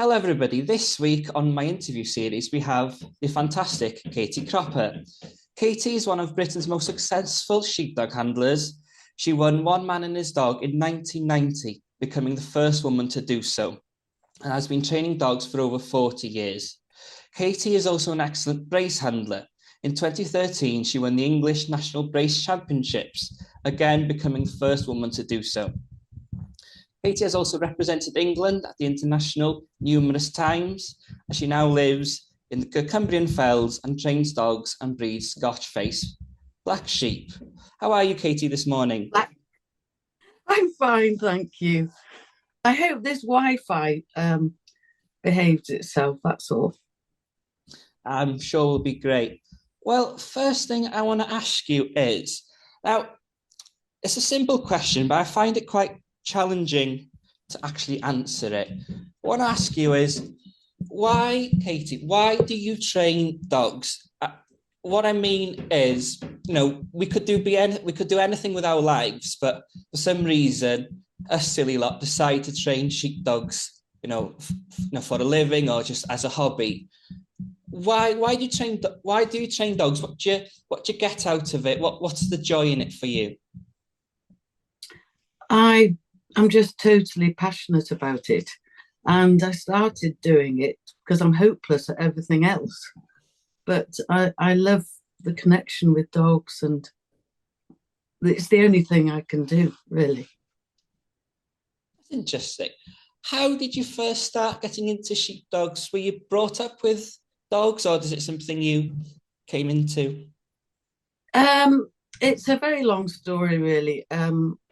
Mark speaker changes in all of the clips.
Speaker 1: Hello, everybody. This week on my interview series, we have the fantastic Katy Cropper. Katy is one of Britain's most successful sheepdog handlers. She won One Man and His Dog in 1990, becoming the first woman to do so, and has been training dogs for over 40 years. Katy is also an excellent brace handler. In 2013, she won the English National Brace Championships, again becoming the first woman to do so. Katy has also represented England at the International numerous times, as she now lives in the Cumbrian Fells and trains dogs and breeds Scotch face black sheep. How are you, Katy, this morning?
Speaker 2: I'm fine, thank you. I hope this Wi-Fi behaves itself, that's all.
Speaker 1: I'm sure will be great. Well, first thing I want to ask you is, now, it's a simple question, but I find it quite challenging to actually answer it. What I want to ask you is, why, Katy, why do you train dogs? What I mean is, we could do anything with our lives, but for some reason, a silly lot decide to train sheepdogs, for a living or just as a hobby. Why do you train? Why do you train dogs? What do you get out of it? What's the joy in it for you?
Speaker 2: I'm just totally passionate about it. And I started doing it because I'm hopeless at everything else. But I love the connection with dogs, and it's the only thing I can do, really.
Speaker 1: That's interesting. How did you first start getting into sheepdogs? Were you brought up with dogs, or is it something you came into?
Speaker 2: It's a very long story, really.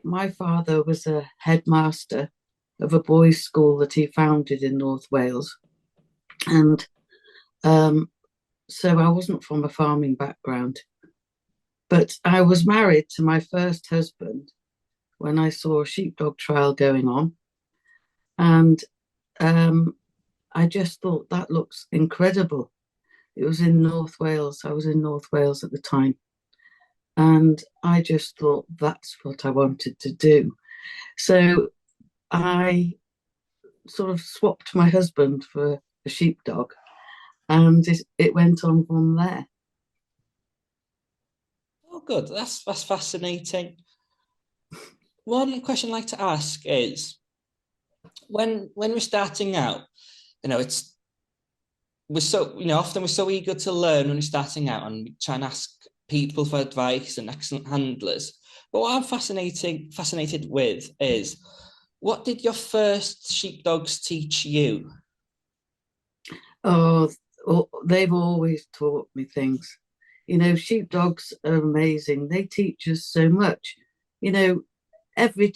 Speaker 2: My father was a headmaster of a boys' school that he founded in North Wales. And so I wasn't from a farming background. But I was married to my first husband when I saw a sheepdog trial going on. And I just thought that looks incredible. It was in North Wales. I was in North Wales at the time. And I just thought that's what I wanted to do. So I sort of swapped my husband for a sheepdog, and it went on from there.
Speaker 1: Oh, good. That's fascinating. One question I'd like to ask is, when we're starting out, it's often we're so eager to learn when we're starting out, and we try and ask people for advice and excellent handlers. But what I'm fascinated with is, what did your first sheepdogs teach you?
Speaker 2: Oh, they've always taught me things. Sheepdogs are amazing. They teach us so much. You know, every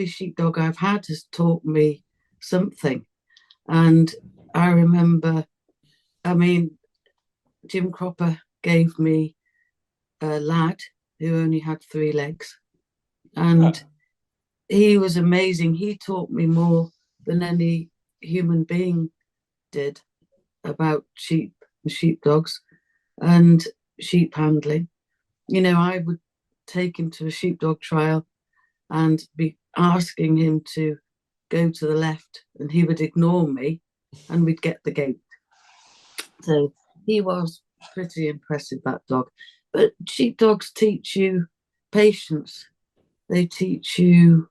Speaker 2: sheepdog I've had has taught me something. And I remember, I mean, Jim Cropper gave me a lad who only had 3 legs,
Speaker 1: Oh,
Speaker 2: and he was amazing. He taught me more than any human being did about sheep and sheepdogs and sheep handling. I would take him to a sheepdog trial and be asking him to go to the left, and he would ignore me, and we'd get the gate. So he was pretty impressive, that dog. But sheepdogs teach you patience. They teach you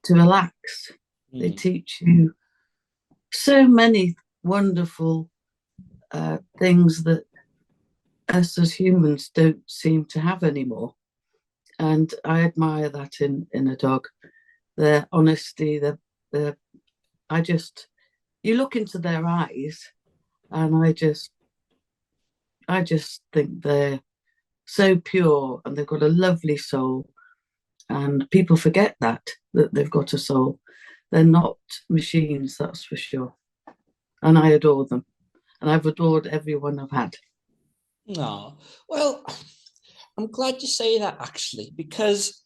Speaker 2: to relax. They teach you so many wonderful things that us as humans don't seem to have anymore. And I admire that in a dog. Their honesty, I just, you look into their eyes, and I just think they're so pure, and they've got a lovely soul. And people forget that they've got a soul. They're not machines, that's for sure. And I adore them. And I've adored everyone I've had.
Speaker 1: no. Well, I'm glad you say that, actually, because,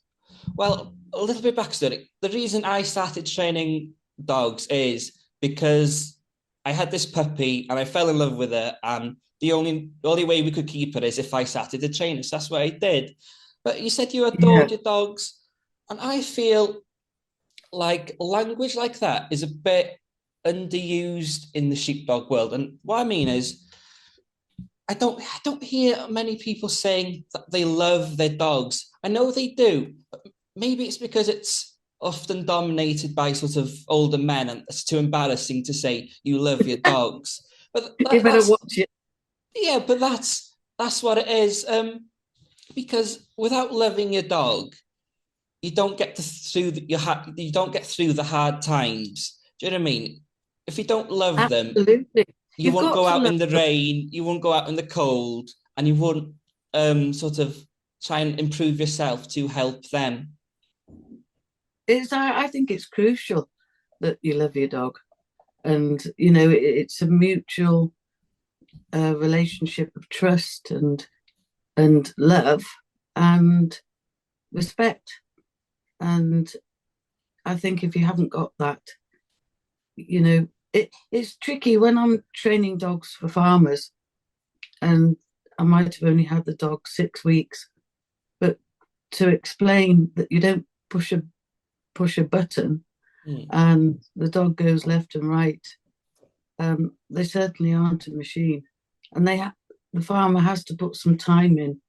Speaker 1: well, a little bit backstory. The reason I started training dogs is because I had this puppy and I fell in love with her, and the only way we could keep her is if I started to train her. So that's what I did. But you said you
Speaker 2: Yeah.
Speaker 1: adored your dogs, and I feel like language like that is a bit. underused in the sheepdog world. And what I mean is, I don't hear many people saying that they love their dogs. I know they do, but maybe it's because it's often dominated by sort of older men, and it's too embarrassing to say you love your dogs. But
Speaker 2: You better
Speaker 1: that's
Speaker 2: watch it.
Speaker 1: yeah, but that's what it is. Because without loving your dog, you don't get you don't get through the hard times. Do you know what I mean? If you don't love them,
Speaker 2: Absolutely.
Speaker 1: you
Speaker 2: You've
Speaker 1: won't
Speaker 2: got
Speaker 1: go
Speaker 2: to
Speaker 1: out
Speaker 2: love
Speaker 1: in the
Speaker 2: them.
Speaker 1: rain, you won't go out in the cold, and you won't sort of try and improve yourself to help them.
Speaker 2: I think it's crucial that you love your dog. And, it's a mutual relationship of trust and love and respect. And I think if you haven't got that, it's tricky when I'm training dogs for farmers, and I might have only had the dog 6 weeks, but to explain that you don't push a button
Speaker 1: Mm.
Speaker 2: and the dog goes left and right, they certainly aren't a machine, and the farmer has to put some time in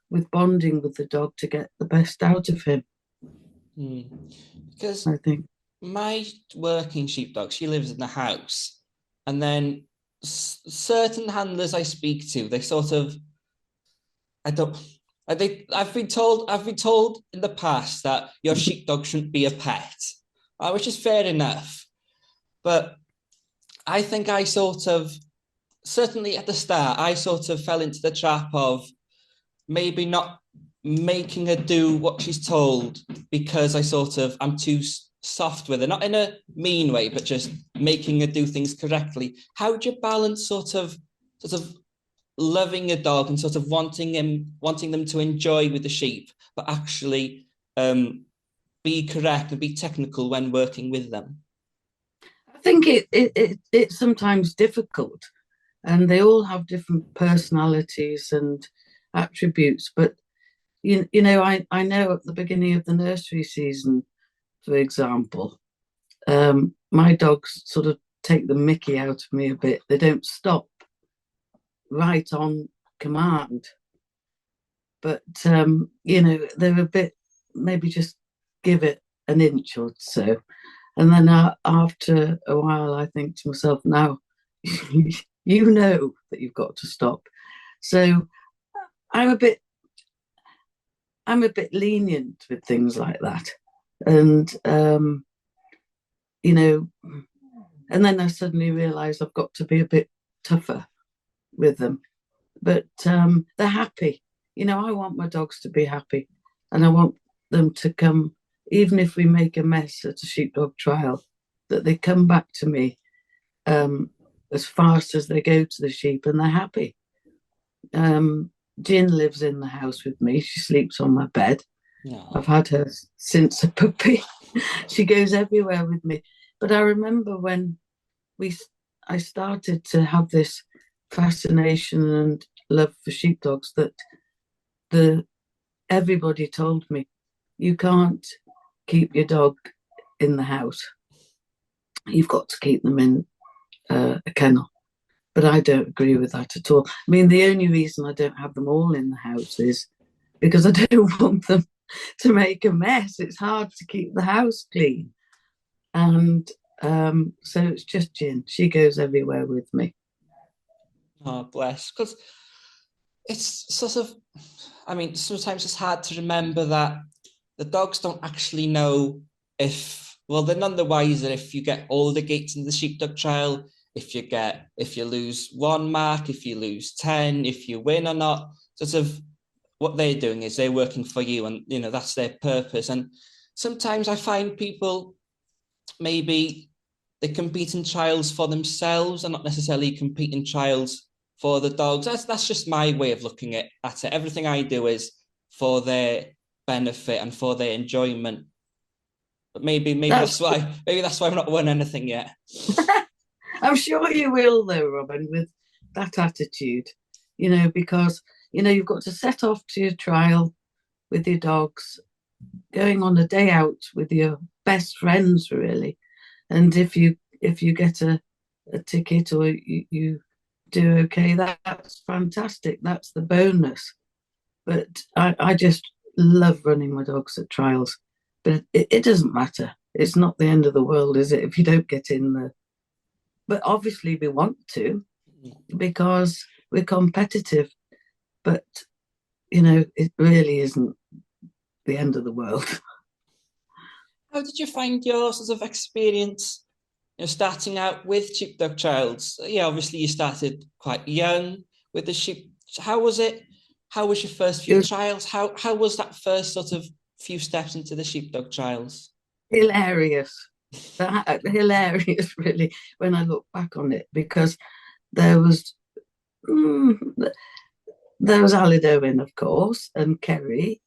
Speaker 2: with bonding with the dog to get the best out of him.
Speaker 1: Mm. Because
Speaker 2: I think.
Speaker 1: my working sheepdog, she lives in the house, and then certain handlers I speak to, they sort of, I don't, I've been told in the past that your sheepdog shouldn't be a pet, which is fair enough. But I think I sort of, certainly at the start, I sort of fell into the trap of maybe not making her do what she's told because I'm too soft with her, not in a mean way, but just making her do things correctly. How do you balance sort of loving a dog and sort of wanting them to enjoy with the sheep, but actually be correct and be technical when working with them?
Speaker 2: I think it's sometimes difficult, and they all have different personalities and attributes. But I know at the beginning of the nursery season, for example, my dogs sort of take the mickey out of me a bit. They don't stop right on command, but they're a bit, maybe just give it an inch or so, and then after a while, I think to myself, now you know that you've got to stop. So I'm a bit I'm a bit lenient with things like that, and you know, and then I suddenly realise I've got to be a bit tougher with them. But they're happy. I want my dogs to be happy, and I want them to come, even if we make a mess at a sheepdog trial, that they come back to me as fast as they go to the sheep, and they're happy. Jin lives in the house with me. She sleeps on my bed. I've
Speaker 1: No.
Speaker 2: had her since a puppy. She goes everywhere with me. But I remember when we I started to have this fascination and love for sheepdogs, that the everybody told me, you can't keep your dog in the house. You've got to keep them in a kennel. But I don't agree with that at all. I mean, the only reason I don't have them all in the house is because I don't want them to make a mess. It's hard to keep the house clean. And so it's just Jin. She goes everywhere with me.
Speaker 1: Oh, bless. Because it's sort of, I mean, sometimes it's hard to remember that the dogs don't actually know if, well, they're none the wiser if you get all the gates in the sheepdog trial, if you lose one mark, if you lose 10, if you win or not. Sort of what they're doing is they're working for you, and, that's their purpose. And sometimes I find people, maybe they compete in trials for themselves and not necessarily compete in trials for the dogs. That's just my way of looking at it. Everything I do is for their benefit and for their enjoyment. But
Speaker 2: That's
Speaker 1: maybe that's why I've not won anything yet.
Speaker 2: I'm sure you will, though, Robin, with that attitude, because, you've got to set off to your trial with your dogs, going on a day out with your best friends, really. And if you get a ticket or you do okay, that's fantastic. That's the bonus. But I just love running my dogs at trials. But it doesn't matter. It's not the end of the world, is it, if you don't get in there? But obviously we want to because we're competitive. But, it really isn't the end of the world.
Speaker 1: How did you find your sort of experience, starting out with sheepdog trials? Yeah, obviously you started quite young with the sheep. How was it? How was your first few
Speaker 2: It was
Speaker 1: trials? How was that first sort of few steps into the sheepdog trials?
Speaker 2: hilarious. Hilarious, really, when I look back on it, because there was mm, there was Alid Owen, of course, and Kerry,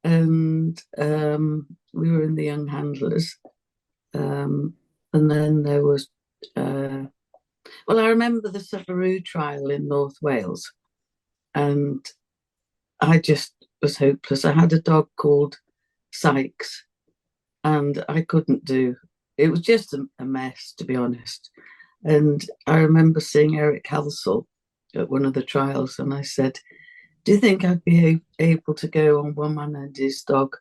Speaker 2: and we were in the Young Handlers, and then there was well, I remember the Sufferoo trial in North Wales, and I just was hopeless. I had a dog called Sykes, and I couldn't do. It was just a mess, to be honest. And I remember seeing Eric Halsall at one of the trials, and I said, "Do you think I'd be able to go on One Man and His Dog,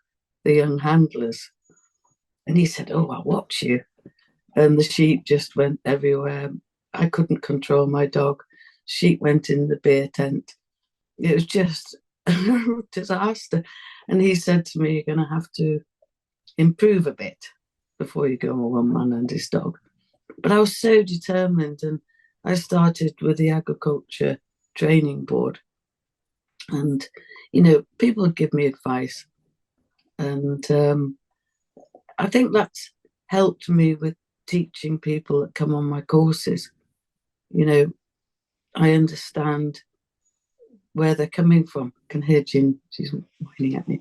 Speaker 2: the Young Handlers?" And he said, "Oh, I'll watch you." And the sheep just went everywhere. I couldn't control my dog. Sheep went in the beer tent. It was just a disaster. And he said to me, "You're going to have to improve a bit before you go on One Man and His Dog." But I was so determined, and I started with the Agriculture Training Board. And, people would give me advice. And I think that's helped me with teaching people that come on my courses. I understand where they're coming from. I can hear Jin, she's whining at me.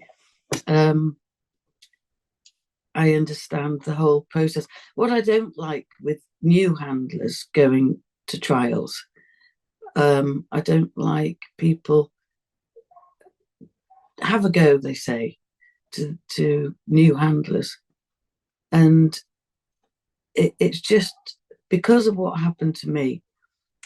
Speaker 2: I understand the whole process. What I don't like with new handlers going to trials, I don't like people have a go, they say, to new handlers. And it's just because of what happened to me,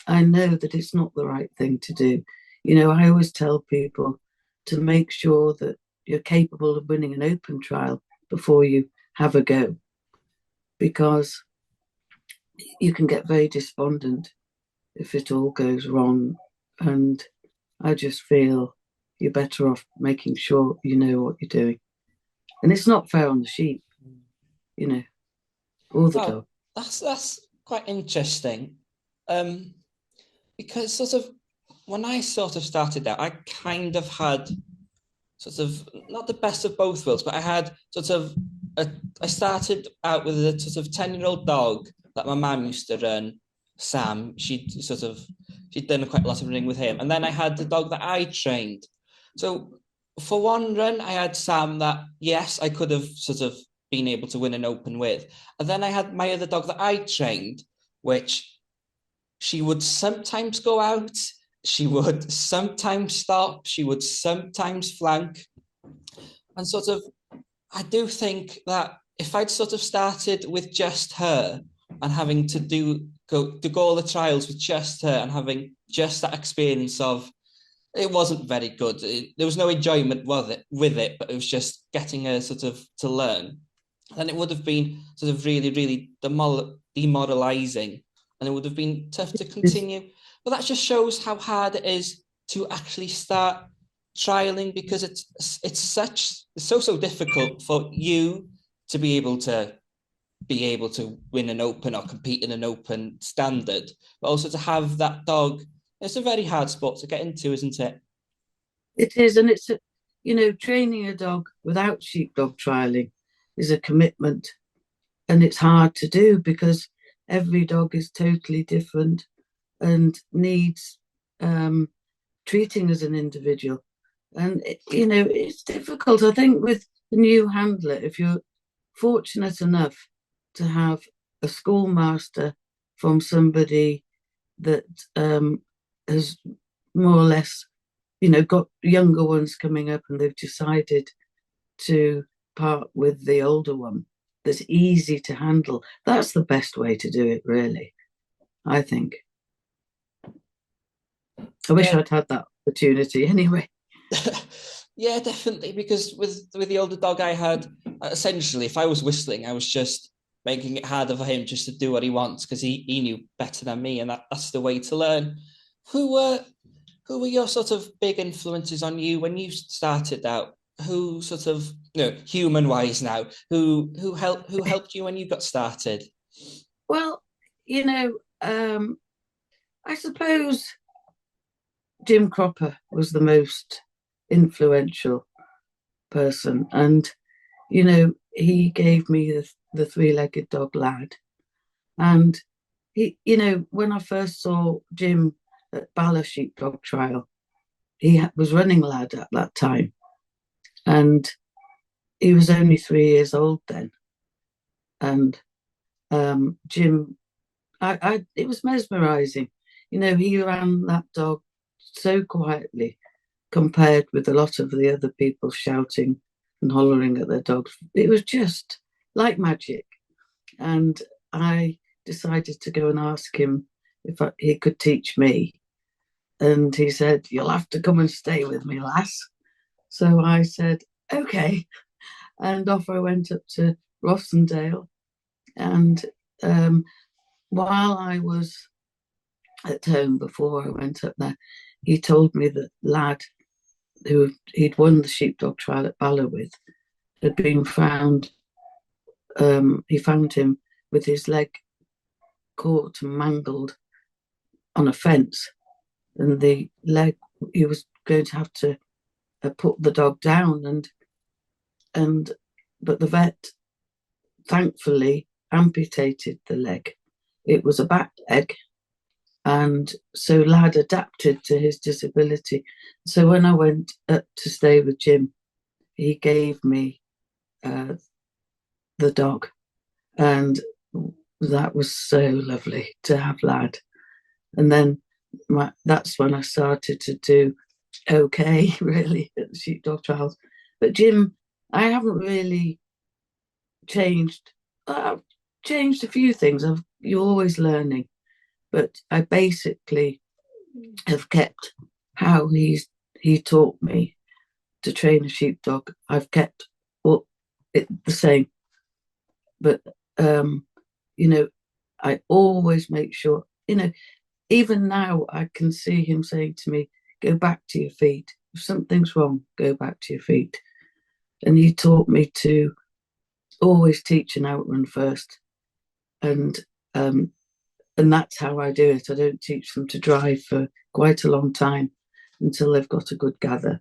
Speaker 2: I know that it's not the right thing to do. I always tell people to make sure that you're capable of winning an open trial before you have a go, because you can get very despondent if it all goes wrong. And I just feel you're better off making sure you know what you're doing. And it's not fair on the sheep, or the dog.
Speaker 1: That's quite interesting. Because sort of when I sort of started out, I kind of had sort of not the best of both worlds, but I had sort of I started out with a sort of 10-year-old dog that my mum used to run, Sam. She'd done quite a lot of running with him. And then I had the dog that I trained. So for one run, I had Sam that, yes, I could have sort of been able to win an open with. And then I had my other dog that I trained, which she would sometimes go out, she would sometimes stop, she would sometimes flank. And sort of, I do think that if I'd sort of started with just her and having to go all the trials with just her and having just that experience of, it wasn't very good. There was no enjoyment with it, but it was just getting her sort of to learn. Then it would have been sort of really, really demoralizing, and it would have been tough to continue. But that just shows how hard it is to actually start trialing, because it's so difficult for you to be able to win an open or compete in an open standard, but also to have that dog. It's a very hard sport to get into, isn't it?
Speaker 2: It is, and it's training a dog without sheepdog trialing is a commitment, and it's hard to do because every dog is totally different and needs treating as an individual. And it's difficult, I think, with the new handler. If you're fortunate enough to have a schoolmaster from somebody that has more or less, got younger ones coming up and they've decided to part with the older one, that's easy to handle. That's the best way to do it, really, I think. I wish
Speaker 1: Yeah.
Speaker 2: I'd had that opportunity anyway.
Speaker 1: Yeah, definitely. Because with the older dog I had, essentially, if I was whistling, I was just making it harder for him just to do what he wants because he knew better than me, and that's the way to learn. Who were who were your sort of big influences on you when you started out? Who sort of, human wise now, who helped you when you got started?
Speaker 2: Well, you know, I suppose Jim Cropper was the most influential person, and he gave me the three-legged dog Lad, and when I first saw Jim at Bala Sheepdog Trial, he was running Lad at that time, and he was only 3 years old then, and Jim, it was mesmerising. He ran that dog so quietly compared with a lot of the other people shouting and hollering at their dogs. It was just like magic. And I decided to go and ask him if he could teach me. And he said, "You'll have to come and stay with me, lass." So I said, "Okay." And off I went up to Rossendale. And um, while I was at home before I went up there, he told me that Lad, who he'd won the sheepdog trial at Bala with, had been found. He found him with his leg caught and mangled on a fence, and the leg, he was going to have to put the dog down, and but the vet thankfully amputated the leg. It was a back leg, and so Lad adapted to his disability. So when I went up to stay with Jim, he gave me uh, the dog, and that was so lovely to have Lad. And then that's when I started to do okay, really, at the sheepdog trials. But Jim, I haven't really changed. I've changed a few things. You're always learning, but I basically have kept how he taught me to train a sheepdog. I've kept it the same, but you know, I always make sure. Even now I can see him saying to me, "Go back to your feet. If something's wrong, go back to your feet." And he taught me to always teach an outrun first, and um, and that's how I do it. I don't teach them to drive for quite a long time until they've got a good gather.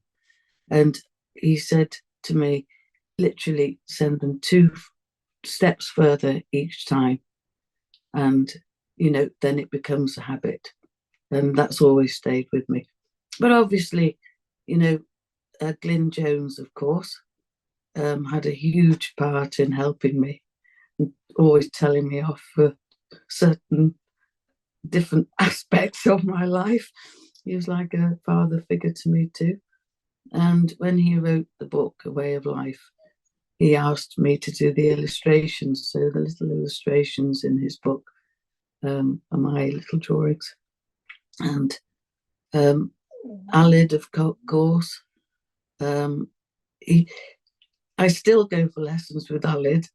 Speaker 2: And he said to me, literally send them 2 steps further each time, and then it becomes a habit, and that's always stayed with me. But obviously, you know, Glyn Jones, of course, had a huge part in helping me, always telling me off for certain different aspects of my life. He was like a father figure to me too. And when he wrote the book, A Way of Life, he asked me to do the illustrations. So the little illustrations in his book are my little drawings. And Alid, of course, he, I still go for lessons with Alid,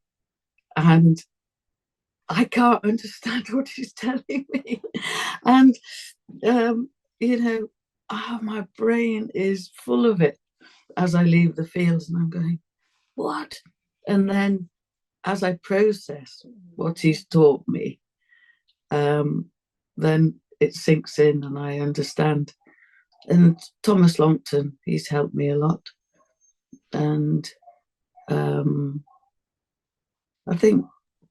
Speaker 2: and I can't understand what he's telling me. And, you know, my brain is full of it as I leave the fields, and I'm going, what? And then as I process what he's taught me, then it sinks in and I understand. And Thomas Longton, he's helped me a lot. And I think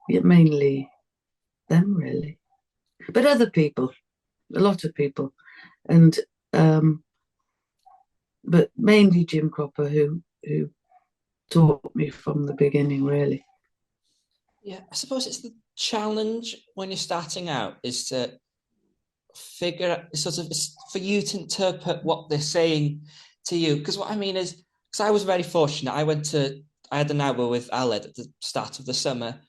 Speaker 2: mainly them, really. But other people, a lot of people. And but mainly Jim Cropper, who taught me from the beginning, really.
Speaker 1: Yeah, I suppose it's the challenge when you're starting out is to figure out sort of for you to interpret what they're saying to you. Because what I mean is, because I was very fortunate, I went to I had an hour with Aled at the start of the summer,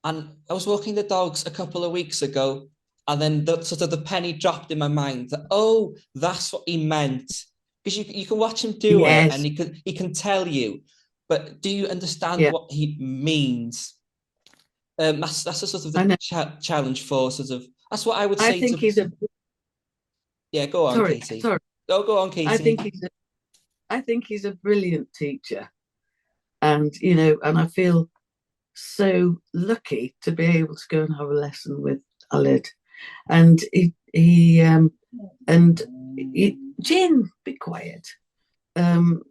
Speaker 1: and I was walking the dogs a couple of weeks ago, and then the penny dropped in my mind that, oh, that's what he meant. Because you can watch him do it, and
Speaker 2: Yes.
Speaker 1: he can tell you, but do you understand
Speaker 2: Yeah.
Speaker 1: what he means? That's a sort of
Speaker 2: I
Speaker 1: the
Speaker 2: know.
Speaker 1: challenge for sort of, that's what I would
Speaker 2: I
Speaker 1: say
Speaker 2: think
Speaker 1: to,
Speaker 2: he's a
Speaker 1: yeah, go on,
Speaker 2: sorry,
Speaker 1: Katy.
Speaker 2: sorry.
Speaker 1: Go on,
Speaker 2: I think
Speaker 1: Katy.
Speaker 2: he's a I think he's a brilliant teacher. And and I feel so lucky to be able to go and have a lesson with Alid. And and Jin, be quiet. Um,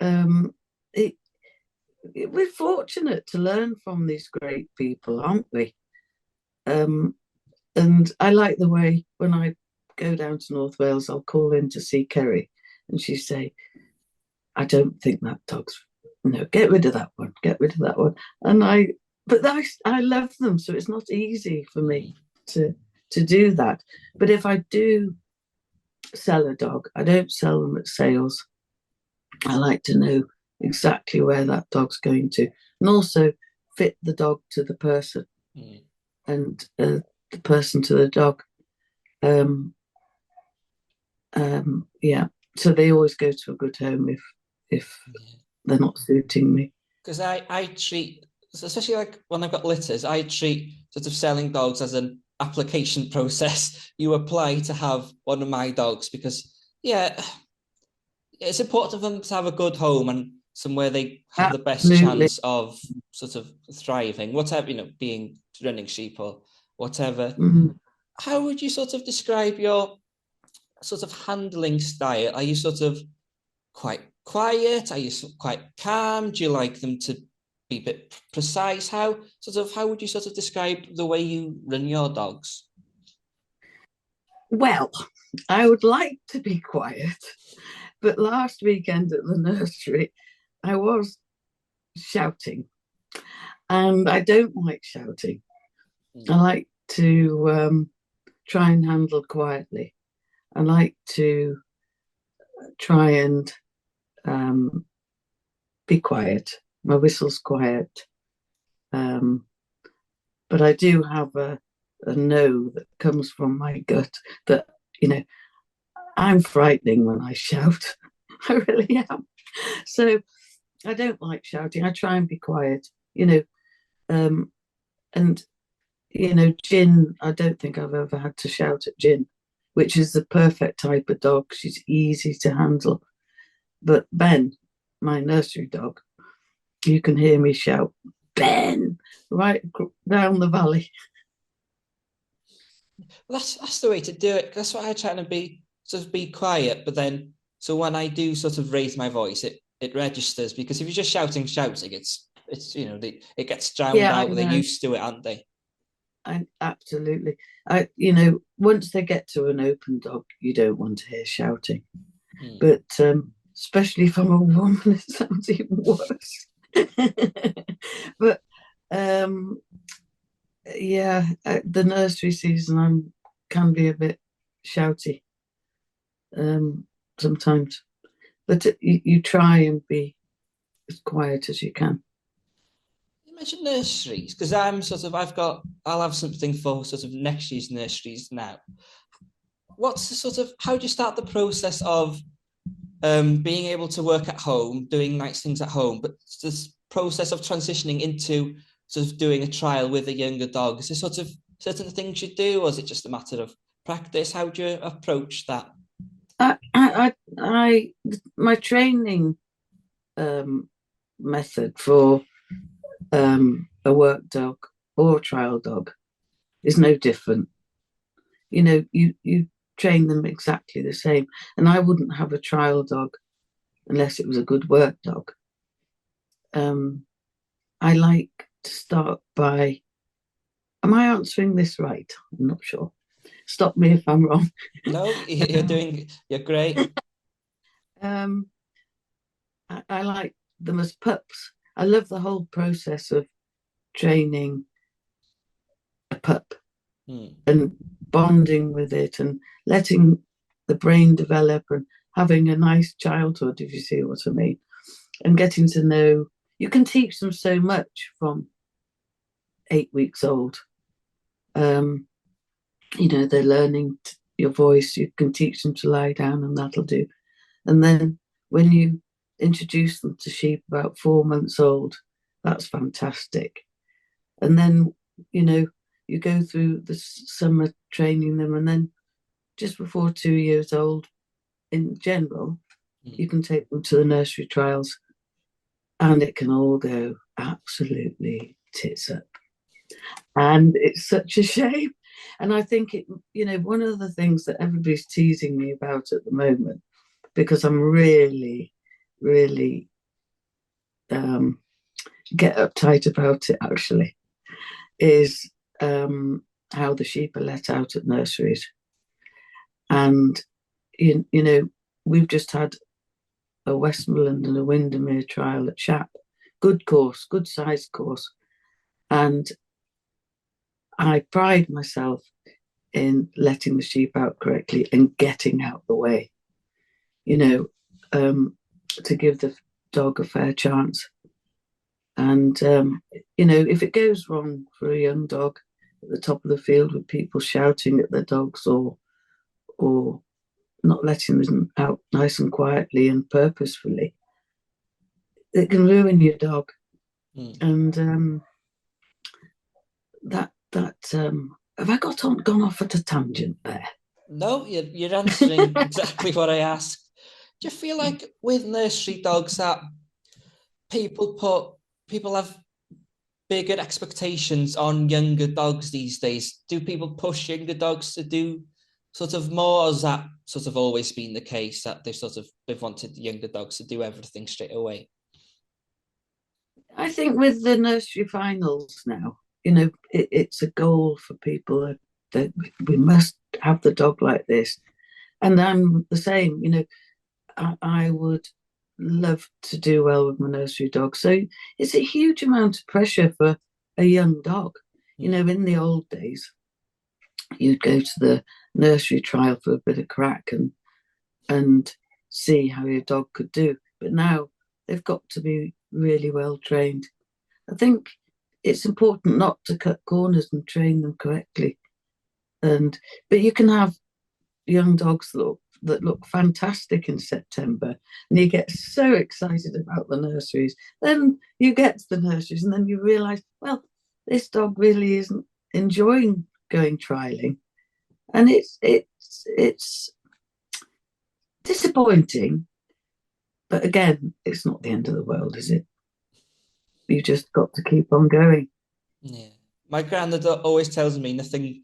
Speaker 2: um, it, we're fortunate to learn from these great people, aren't we? And I like the way when I go down to North Wales, I'll call in to see Kerry, and she say, "I don't think that dog's no, get rid of that one, get rid of that one." And but I love them, so it's not easy for me to do that. But if I do sell a dog, I don't sell them at sales. I like to know exactly where that dog's going to, and also fit the dog to the person, and the person to the dog. Yeah, so they always go to a good home if they're not suiting me.
Speaker 1: Because I treat, especially like when I've got litters, I treat sort of selling dogs as an application process. You apply to have one of my dogs because, yeah, it's important for them to have a good home and somewhere they have the best
Speaker 2: Absolutely.
Speaker 1: chance of sort of thriving, whatever, being running sheep or whatever.
Speaker 2: Mm.
Speaker 1: How would you sort of describe your sort of handling style? Are you sort of quite quiet? Are you quite calm? Do you like them to be a bit precise? How would you sort of describe the way you run your dogs?
Speaker 2: Well, I would like to be quiet, but last weekend at the nursery, I was shouting, and I don't like shouting. I like to try and handle quietly. I like to try and be quiet. My whistle's quiet. But I do have a no that comes from my gut that, I'm frightening when I shout. I really am. So I don't like shouting. I try and be quiet, um, and, Jin, I don't think I've ever had to shout at Jin, which is the perfect type of dog. She's easy to handle. But Ben, my nursery dog, you can hear me shout, Ben, right down the valley.
Speaker 1: Well, that's the way to do it. That's what I try to be, sort of be quiet, but then so when I do sort of raise my voice, it registers, because if you're just shouting, it's it gets drowned
Speaker 2: Yeah, I
Speaker 1: out. They're
Speaker 2: know.
Speaker 1: used to it, aren't they?
Speaker 2: Absolutely. Once they get to an open dog, you don't want to hear shouting. But especially from a woman, it sounds even worse. But yeah, the nursery season can be a bit shouty sometimes, but you try and be as quiet as you can.
Speaker 1: You mentioned nurseries, because I'll have something for sort of next year's nurseries now. What's the sort of, how do you start the process of being able to work at home, doing nice things at home, but this process of transitioning into sort of doing a trial with a younger dog? Is there sort of certain things you do, or is it just a matter of practice? How do you approach that?
Speaker 2: My training method for a work dog or a trial dog is no different. You train them exactly the same, and I wouldn't have a trial dog unless it was a good work dog. I like to start by, am I answering this right? I'm not sure. Stop me if I'm wrong.
Speaker 1: No, you're great.
Speaker 2: I like them as pups. I love the whole process of training a pup and bonding with it and letting the brain develop and having a nice childhood, if you see what I mean. and getting to know. You can teach them so much from 8 weeks old. They're learning your voice. You can teach them to lie down, and that'll do. And then when you introduce them to sheep about 4 months old, that's fantastic. And then, you go through the summer training them, and then just before 2 years old, in general, you can take them to the nursery trials, and it can all go absolutely tits up. And it's such a shame. And I think one of the things that everybody's teasing me about at the moment, because I'm really, really get uptight about it actually, is how the sheep are let out at nurseries. And we've just had a Westmoreland and a Windermere trial at Shap. Good course, good sized course. And I pride myself in letting the sheep out correctly and getting out the way, to give the dog a fair chance. And, if it goes wrong for a young dog at the top of the field with people shouting at their dogs or not letting them out nice and quietly and purposefully, it can ruin your dog. And have I gone off at a tangent there?
Speaker 1: No, you're answering exactly what I asked. Do you feel like with nursery dogs that people have bigger expectations on younger dogs these days? Do people push younger dogs to do sort of more, or has that sort of always been the case that they've wanted the younger dogs to do everything straight away?
Speaker 2: I think with the nursery finals now, it's a goal for people that we must have the dog like this. And I'm the same, I would love to do well with my nursery dog. So it's a huge amount of pressure for a young dog. In the old days, you'd go to the nursery trial for a bit of crack and see how your dog could do. But now they've got to be really well trained. I think it's important not to cut corners and train them correctly. But you can have young dogs that look fantastic in September, and you get so excited about the nurseries. Then you get to the nurseries, and then you realise, well, this dog really isn't enjoying going trialing, and it's disappointing. But again, it's not the end of the world, is it? You just got to keep on going.
Speaker 1: Yeah, my granddad always tells me nothing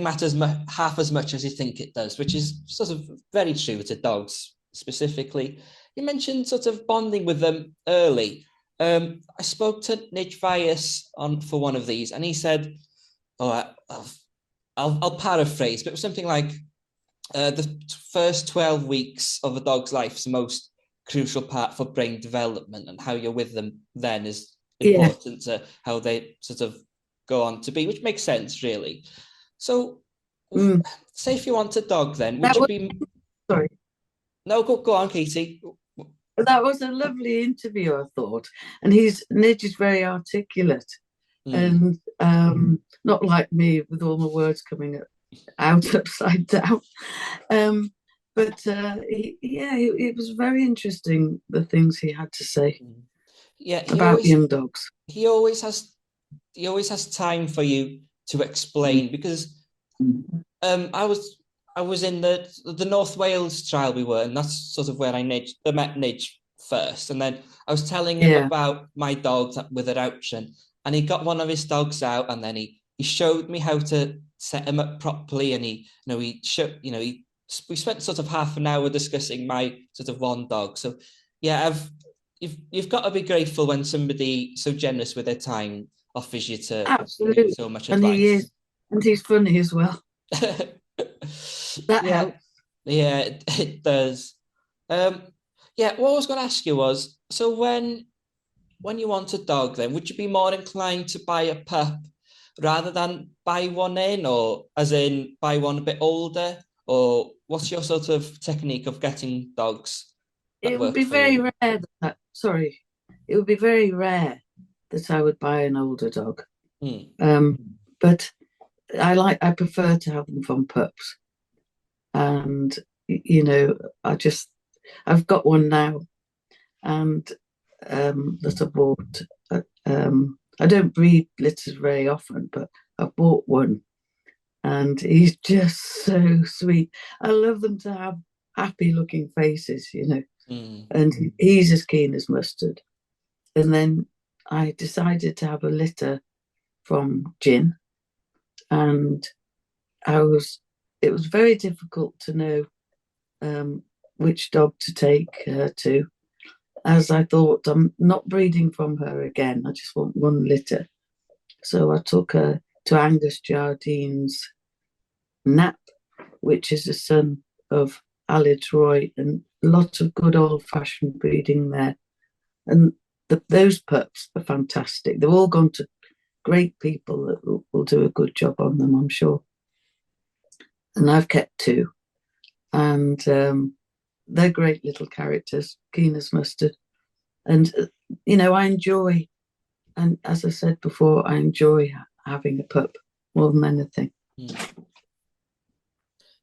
Speaker 1: matters half as much as you think it does, which is sort of very true to dogs specifically. You mentioned sort of bonding with them early. I spoke to Nidge Vias for one of these, and he said, I'll paraphrase, but it was something like the first 12 weeks of a dog's life is the most crucial part for brain development, and how you're with them then is important to how they sort of go on to be, which makes sense, really. So, say if you want a dog, then would you be?
Speaker 2: Sorry.
Speaker 1: No, go on, Katie.
Speaker 2: That was a lovely interview, I thought, and Nidge is very articulate, and not like me with all my words coming out upside down. But it was very interesting, the things he had to say about young dogs.
Speaker 1: He always has time for you to explain, because I was in the North Wales trial we were, and that's sort of where I met Nidge first, and then I was telling him about my dogs with adoption, and he got one of his dogs out, and then he showed me how to set him up properly, and we spent sort of half an hour discussing my sort of one dog. So yeah, you've got to be grateful when somebody so generous with their time offers you to
Speaker 2: absolutely
Speaker 1: so much
Speaker 2: advice. And he is, and he's funny as well. That helps.
Speaker 1: Yeah, it does. What I was going to ask you was, so when you want a dog, then would you be more inclined to buy a pup rather than buy one in, or as in buy one a bit older, or what's your sort of technique of getting dogs?
Speaker 2: It would be very rare sorry, it would be very rare that I would buy an older dog.
Speaker 1: Mm.
Speaker 2: But I prefer to have them from pups. And, I've got one now, and that I bought. I don't breed litters very often, but I bought one, and he's just so sweet. I love them to have happy looking faces, and he's as keen as mustard. And then I decided to have a litter from gin, and it was very difficult to know which dog to take her to, as I thought, I'm not breeding from her again. I just want one litter. So I took her to Angus Jardine's Nap, which is the son of Alid Roy, and a lot of good old-fashioned breeding there. And those pups are fantastic. They've all gone to great people that will do a good job on them, I'm sure. And I've kept two, and they're great little characters, keen as mustard. And, I enjoy, and as I said before, I enjoy having a pup more than anything.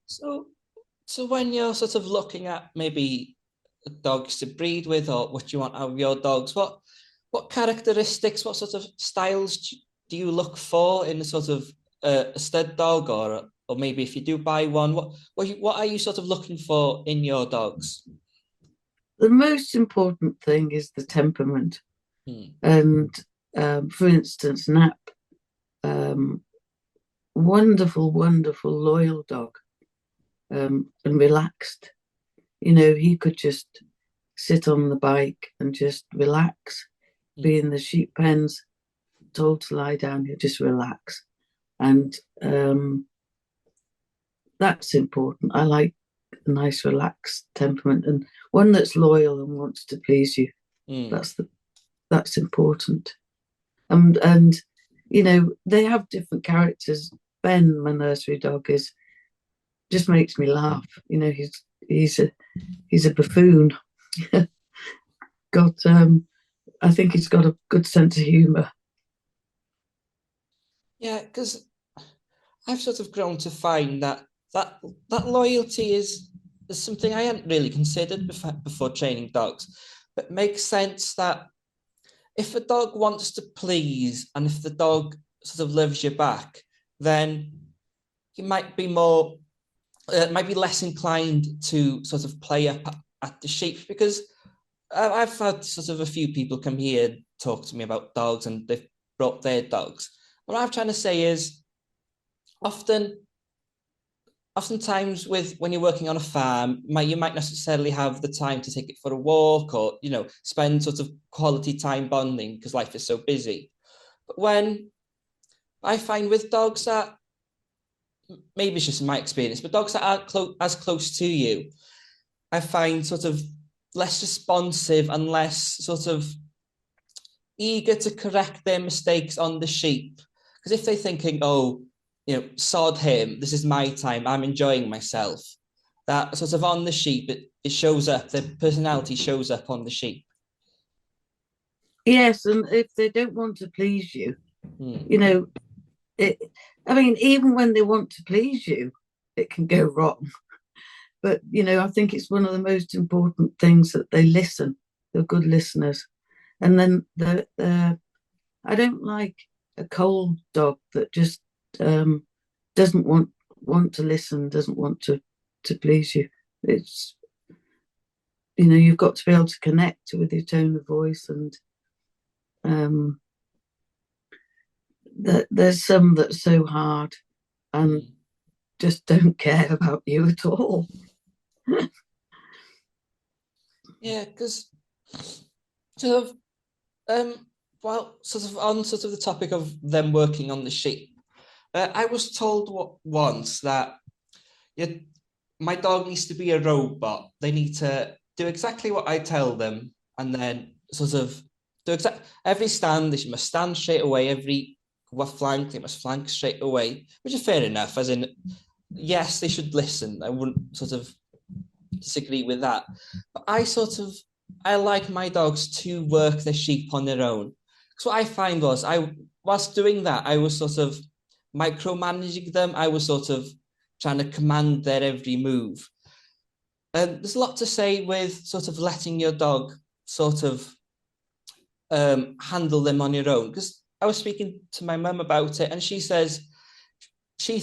Speaker 1: So when you're sort of looking at maybe dogs to breed with, or what you want out of your dogs, what characteristics, what sort of styles do you look for in a sort of a stud dog, or maybe if you do buy one, what are you sort of looking for in your dogs?
Speaker 2: The most important thing is the temperament. And for instance, Nap, wonderful, wonderful, loyal dog, and relaxed. He could just sit on the bike and just relax, be in the sheep pens, told to lie down, he'll just relax. And that's important. I like a nice, relaxed temperament, and one that's loyal and wants to please you. That's important. And they have different characters. Ben, my nursery dog, just makes me laugh. He's a buffoon. I think he's got a good sense of humour.
Speaker 1: Yeah, because I've sort of grown to find that loyalty is something I hadn't really considered before training dogs, but makes sense that if a dog wants to please, and if the dog sort of loves you back, then he might be less inclined to sort of play up at the sheep, because I've had sort of a few people come here talk to me about dogs, and they've brought their dogs. What I'm trying to say is, oftentimes when you're working on a farm, you might necessarily have the time to take it for a walk, or spend sort of quality time bonding because life is so busy. But when I find with dogs that, maybe it's just in my experience, but dogs that aren't as close to you, I find sort of less responsive and less sort of eager to correct their mistakes on the sheep. Because if they're thinking, oh, sod him, this is my time, I'm enjoying myself, that sort of on the sheep, it shows up, their personality shows up on the sheep.
Speaker 2: Yes, and if they don't want to please you, even when they want to please you, it can go wrong. But, I think it's one of the most important things that they listen. They're good listeners. And then I don't like a cold dog that just doesn't want to listen, doesn't want to please you. It's, you've got to be able to connect with your tone of voice, and there's some that's so hard and just don't care about you at all.
Speaker 1: Yeah, because sort of sort of on sort of the topic of them working on the sheep, I was told once that my dog needs to be a robot. They need to do exactly what I tell them, and then sort of do every stand. They must stand straight away. Every flank, they must flank straight away, which is fair enough. As in, yes, they should listen. I wouldn't sort of disagree with that. But I I like my dogs to work the sheep on their own. So what I find was whilst doing that, I was sort of micromanaging them. I was sort of trying to command their every move. And there's a lot to say with sort of letting your dog sort of handle them on your own. Because I was speaking to my mum about it, and she says she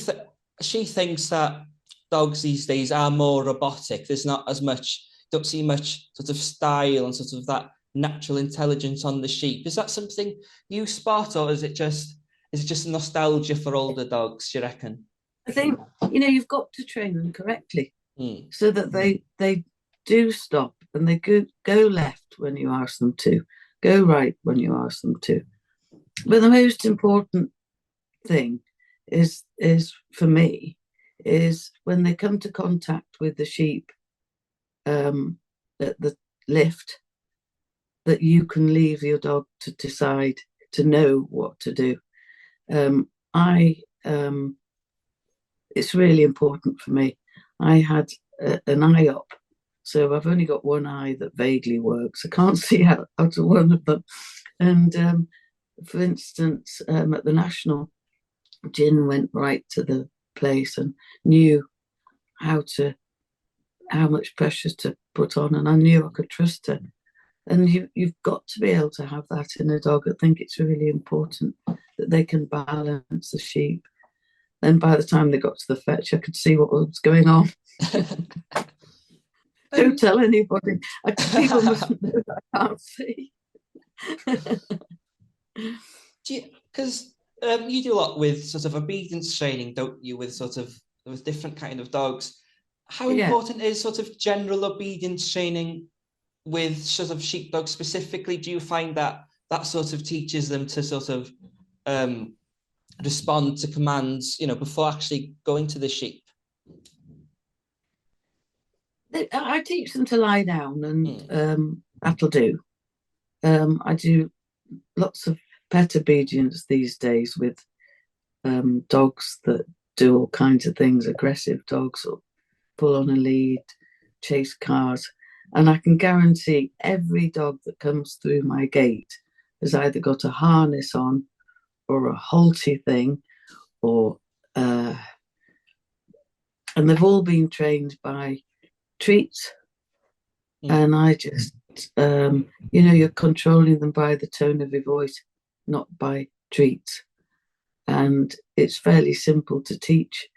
Speaker 1: she thinks that dogs these days are more robotic. There's not as much, don't see much sort of style and sort of that natural intelligence on the sheep. Is that something you spot, or is it just nostalgia for older dogs, do you reckon?
Speaker 2: I think, you've got to train them correctly
Speaker 1: Mm.
Speaker 2: so that they do stop and they go left when you ask them to, go right when you ask them to. But the most important thing is for me is when they come to contact with the sheep at the lift, that you can leave your dog to decide, to know what to do. I It's really important for me. I had an eye up, so I've only got one eye that vaguely works. I can't see out of one of them. And for instance, at the National, Jin went right to the place and knew how much pressure to put on, and I knew I could trust her. And you've got to be able to have that in a dog. I think it's really important that they can balance the sheep. Then by the time they got to the fetch, I could see what was going on. Don't tell anybody. People mustn't know that I can't see.
Speaker 1: Because you do a lot with sort of obedience training, don't you, with different kind of dogs. How
Speaker 2: Yeah.
Speaker 1: important is sort of general obedience training with sort of sheepdogs specifically? Do you find that sort of teaches them to sort of respond to commands, before actually going to the sheep?
Speaker 2: I teach them to lie down, and that'll do. I do lots of pet obedience these days with dogs that do all kinds of things, aggressive dogs, or pull on a lead, chase cars. And I can guarantee every dog that comes through my gate has either got a harness on or a halty thing, or and they've all been trained by treats. And I just, you're controlling them by the tone of your voice, not by treats. And it's fairly simple to teach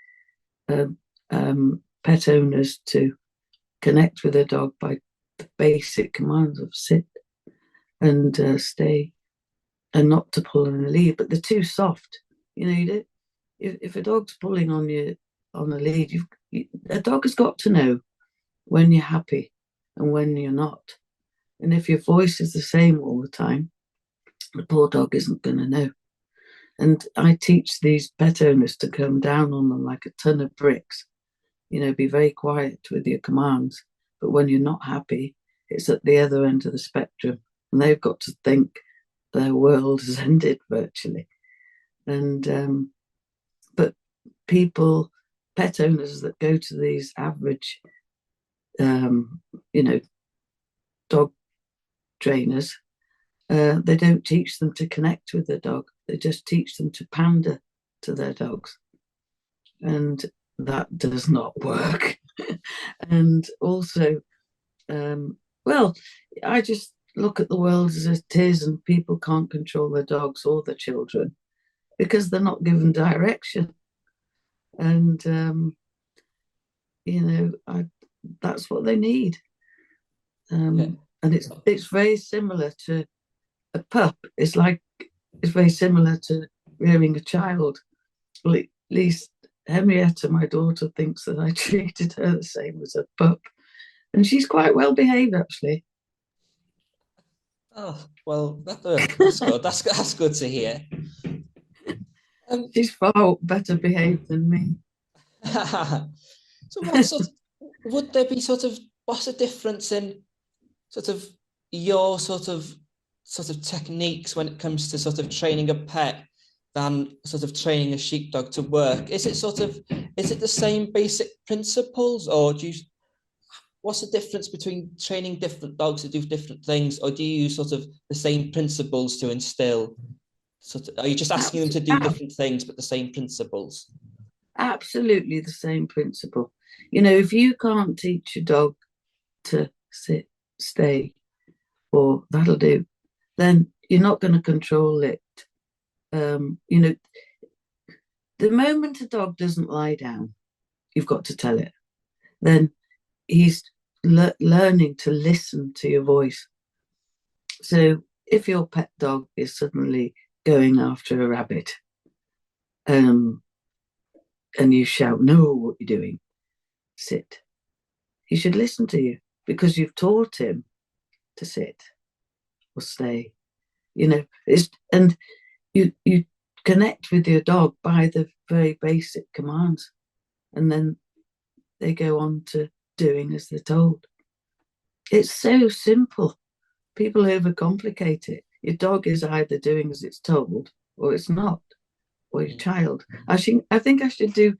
Speaker 2: pet owners to connect with a dog by the basic commands of sit and stay, and not to pull on a lead. But they're too soft. If a dog's pulling on you on a lead, a dog has got to know when you're happy and when you're not. And if your voice is the same all the time, the poor dog isn't going to know. And I teach these pet owners to come down on them like a ton of bricks. Be very quiet with your commands. But when you're not happy, it's at the other end of the spectrum. And they've got to think their world has ended virtually. And but people, pet owners that go to these average, dog trainers, they don't teach them to connect with the dog. They just teach them to pander to their dogs. And that does not work. And also, I just look at the world as it is, and people can't control their dogs or their children because they're not given direction. And, that's what they need. And it's very similar to a pup. It's very similar to rearing a child. Well, at least Henrietta, my daughter, thinks that I treated her the same as a pup, and she's quite well behaved, actually.
Speaker 1: Oh, well, that's good. That's good to hear.
Speaker 2: She's far better behaved than me.
Speaker 1: So what sort of, would there be what's the difference in sort of your sort of techniques when it comes to sort of training a pet than sort of training a sheepdog to work? Is it the same basic principles, or what's the difference between training different dogs to do different things, or do you use sort of the same principles to instill? Sort of, are you just asking them to do different things, but the same principles?
Speaker 2: Absolutely the same principle. You know, if you can't teach your dog to sit, stay, or that'll do, then you're not going to control it. You know, the moment a dog doesn't lie down, you've got to tell it. Then he's learning to listen to your voice. So if your pet dog is suddenly going after a rabbit, and you shout, "No, what you're doing, sit," he should listen to you because you've taught him to sit or stay. You know, and you connect with your dog by the very basic commands, and then they go on to doing as they're told. It's so simple. People overcomplicate it. Your dog is either doing as it's told or it's not, or your child. I think I should do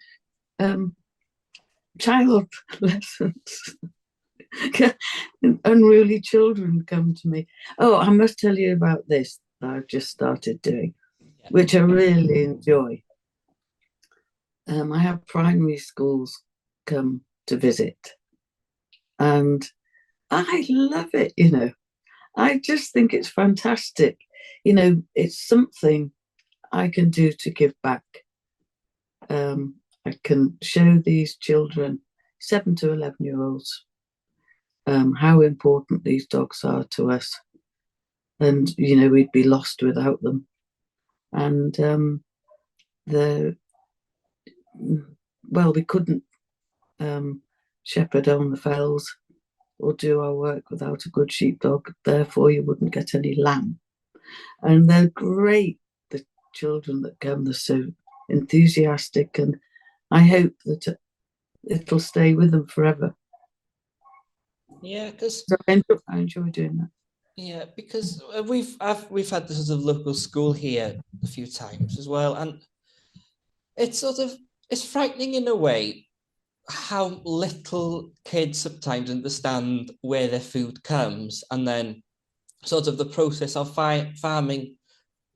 Speaker 2: child lessons. Unruly children come to me. Oh, I must tell you about this that I've just started doing, which I really enjoy. I have primary schools come to visit, and I love it. You know, I just think it's fantastic. You know, it's something I can do to give back. I can show these children, 7 to 11-year-olds, how important these dogs are to us. And, you know, we'd be lost without them. And we couldn't shepherd on the fells or do our work without a good sheepdog. Therefore, you wouldn't get any lamb. And they're great, the children that come. They're so enthusiastic, and I hope that it'll stay with them forever.
Speaker 1: Yeah, because
Speaker 2: so I enjoy doing that.
Speaker 1: Yeah, because we've had this sort of local school here a few times as well, and it's frightening in a way how little kids sometimes understand where their food comes, and then sort of the process of farming.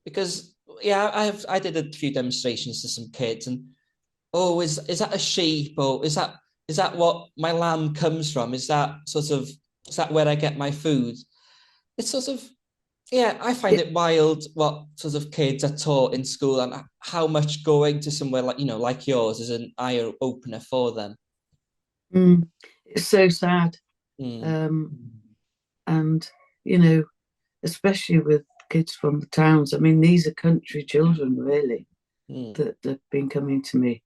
Speaker 1: Because I did a few demonstrations to some kids, and oh, is that a sheep, or is that what my lamb comes from? Is that where I get my food? It's sort of, yeah, I find it wild what sort of kids are taught in school, and how much going to somewhere like, like yours is an eye opener for them.
Speaker 2: It's so sad. And, you know, especially with kids from the towns. I mean, these are country children, really, that have been coming to me.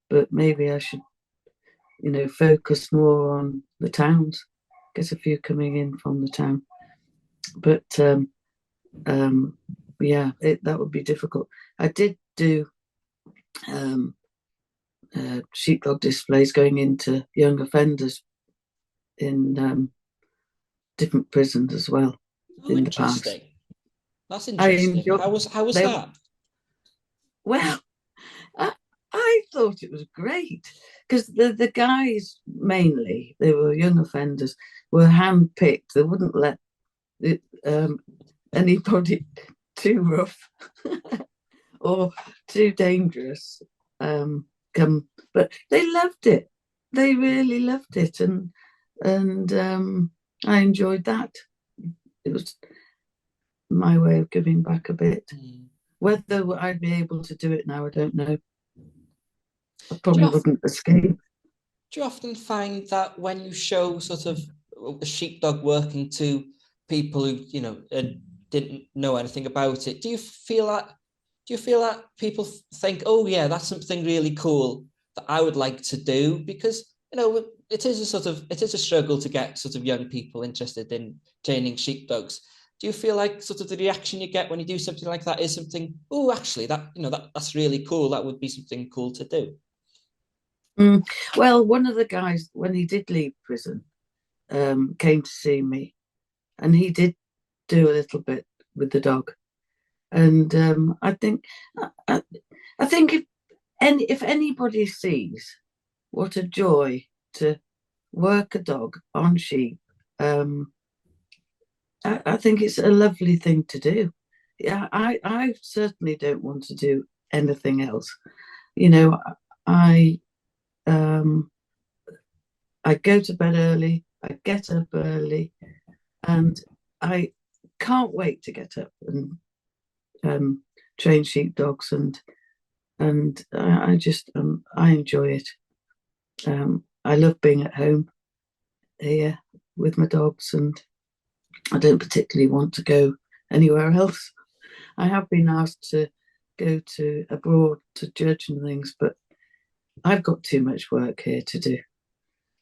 Speaker 2: But maybe I should, you know, focus more on the towns, get a few coming in from the town. But that would be difficult. I did do sheepdog displays going into young offenders in different prisons as well.
Speaker 1: Oh, in interesting. The past. That's interesting. How was that?
Speaker 2: Well, I thought it was great because the guys, mainly, they were young offenders, were handpicked. They wouldn't let anybody too rough or too dangerous come. But they loved it. They really loved it, and I enjoyed that. It was my way of giving back a bit. Whether I'd be able to do it now, I don't know. I probably wouldn't escape.
Speaker 1: Do you often find that when you show sort of a sheepdog working to people who, didn't know anything about it, do you feel that people think, oh yeah, that's something really cool that I would like to do? Because, it is a struggle to get sort of young people interested in training sheepdogs. Do you feel like sort of the reaction you get when you do something like that is something, oh, actually, that's really cool, that would be something cool to do?
Speaker 2: Well, one of the guys, when he did leave prison, came to see me, and he did do a little bit with the dog. And I think if anybody sees what a joy to work a dog on sheep, um, I think it's a lovely thing to do. Yeah, I certainly don't want to do anything else. You know, I um, I go to bed early, I get up early, and I can't wait to get up and um, train sheepdogs, and I just I enjoy it. I love being at home here with my dogs, and I don't particularly want to go anywhere else. I have been asked to go to abroad to judge and things, but I've got too much work here to do.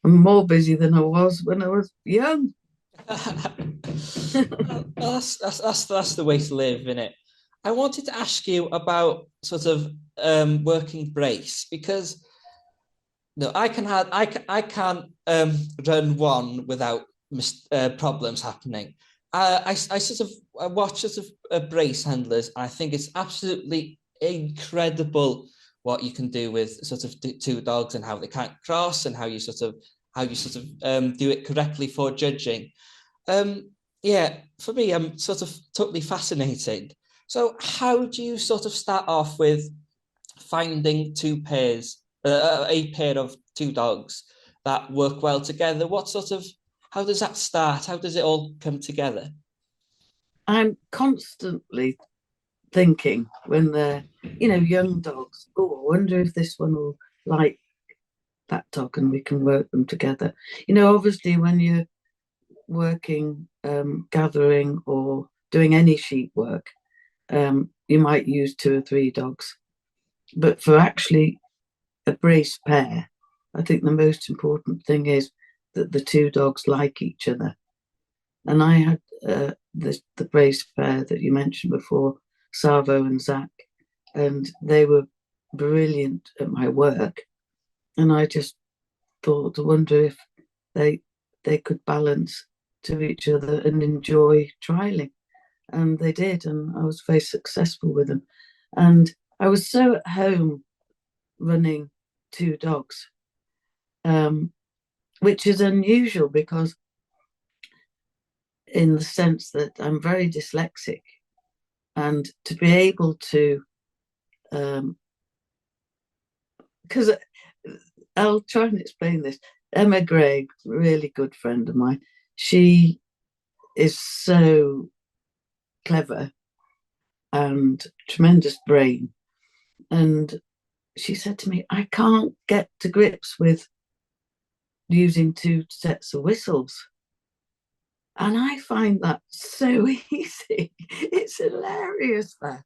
Speaker 2: I'm more busy than I was when I was young.
Speaker 1: That's the way to live, isn't it? I wanted to ask you about sort of working brace because no, I can't run one without problems happening. I sort of I watch sort of brace handlers. I think it's absolutely incredible what you can do with sort of two dogs and how they can't cross and how you sort of do it correctly for judging. Yeah, for me, I'm sort of totally fascinated. So, how do you sort of start off with finding a pair of two dogs that work well together? How does that start? How does it all come together?
Speaker 2: I'm constantly thinking when they're, young dogs, oh, I wonder if this one will like that dog and we can work them together. Obviously, when you're working, gathering, or doing any sheep work, you might use two or three dogs. But for actually a brace pair, I think the most important thing is that the two dogs like each other. And I had the brace pair that you mentioned before, Savo and Zach, and they were brilliant at my work. And I just thought, I wonder if they they could balance to each other and enjoy trialing. And they did, and I was very successful with them. And I was so at home running two dogs, um, which is unusual because, in the sense that I'm very dyslexic, and to be able to, because I'll try and explain this. Emma Gregg, really good friend of mine, she is so clever and tremendous brain. And she said to me, I can't get to grips with using two sets of whistles. And I find that so easy. It's hilarious, that.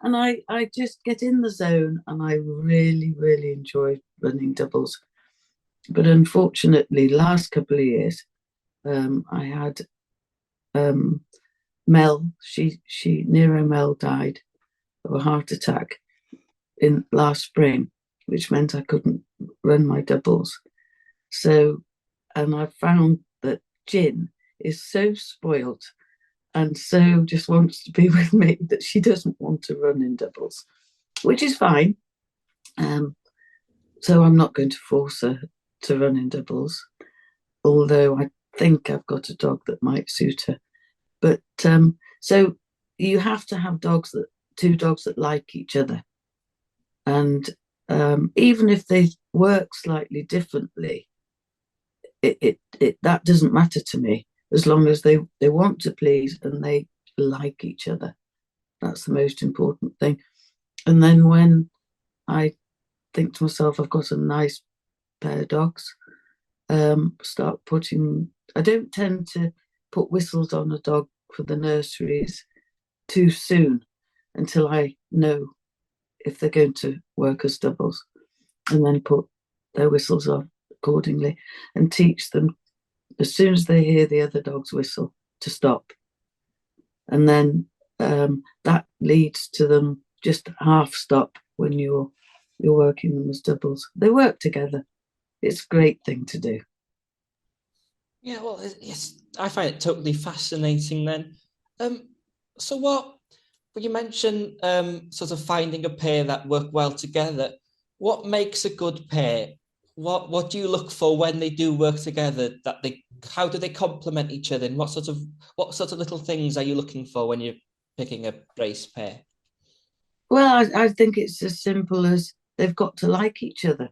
Speaker 2: And I just get in the zone and I really, really enjoy running doubles. But unfortunately, last couple of years, I had Mel, Nero Mel died of a heart attack in last spring, which meant I couldn't run my doubles. So, and I found that Jin is so spoilt and so just wants to be with me that she doesn't want to run in doubles, which is fine. So I'm not going to force her to run in doubles, although I think I've got a dog that might suit her. But so you have to have two dogs that like each other. And even if they work slightly differently, that doesn't matter to me as long as they want to please and they like each other. That's the most important thing. And then when I think to myself, I've got a nice pair of dogs, start putting. I don't tend to put whistles on a dog for the nurseries too soon until I know if they're going to work as doubles, and then put their whistles on accordingly and teach them as soon as they hear the other dog's whistle to stop. And then that leads to them just half stop when you're working them as doubles. They work together. It's a great thing to do.
Speaker 1: Yeah, well, yes, I find it totally fascinating then. Um, so when you mentioned sort of finding a pair that work well together, what makes a good pair? what do you look for when they do work together? That they how do they complement each other? And what sort of little things are you looking for when you're picking a brace pair?
Speaker 2: Well, I think it's as simple as they've got to like each other.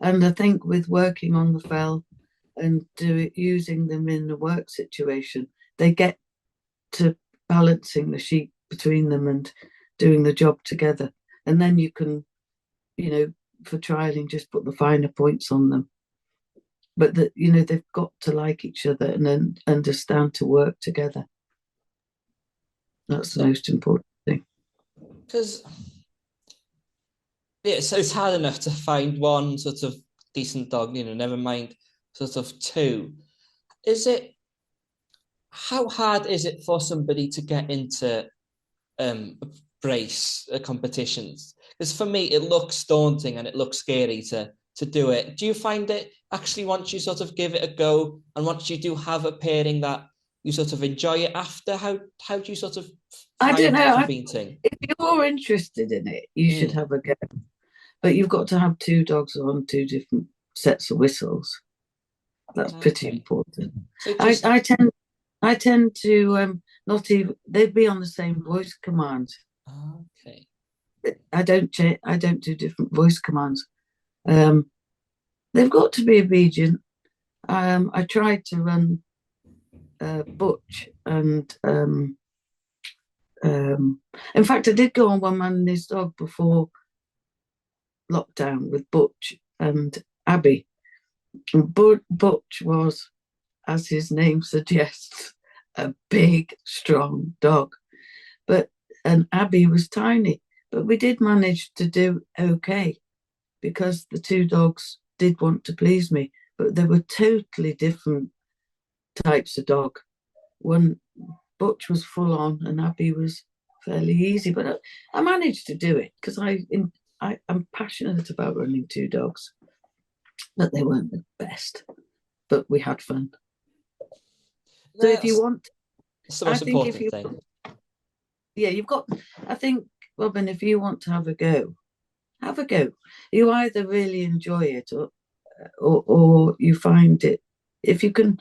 Speaker 2: And I think with working on the fell and using them in the work situation, they get to balancing the sheep between them and doing the job together. And then you can, for trialing, just put the finer points on them. But that they've got to like each other and then understand to work together. That's the most important thing.
Speaker 1: Because yeah, so it's hard enough to find one sort of decent dog, never mind sort of two. Is it How hard is it for somebody to get into brace competitions? Because for me, it looks daunting and it looks scary to do it. Do you find it actually once you sort of give it a go and once you do have a pairing that you sort of enjoy it after? How do you sort of
Speaker 2: I don't
Speaker 1: find
Speaker 2: know.
Speaker 1: competing?
Speaker 2: If you're interested in it, you should have a go. But you've got to have two dogs on two different sets of whistles. That's pretty important.
Speaker 1: So
Speaker 2: I tend to not even they'd be on the same voice command.
Speaker 1: okay.
Speaker 2: I don't do different voice commands. They've got to be obedient. I tried to run Butch and in fact I did go on One Man and His Dog before lockdown with Butch and Abby. And Butch was, as his name suggests, a big, strong dog. And Abby was tiny. But we did manage to do okay because the two dogs did want to please me. But they were totally different types of dog. One, Butch was full on and Abby was fairly easy. But I managed to do it because I'm passionate about running two dogs. But they weren't the best. But we had fun. So if you want,
Speaker 1: it's the most important thing.
Speaker 2: Yeah, you've got. I think, Robin, if you want to have a go, have a go. You either really enjoy it or you find it. If you can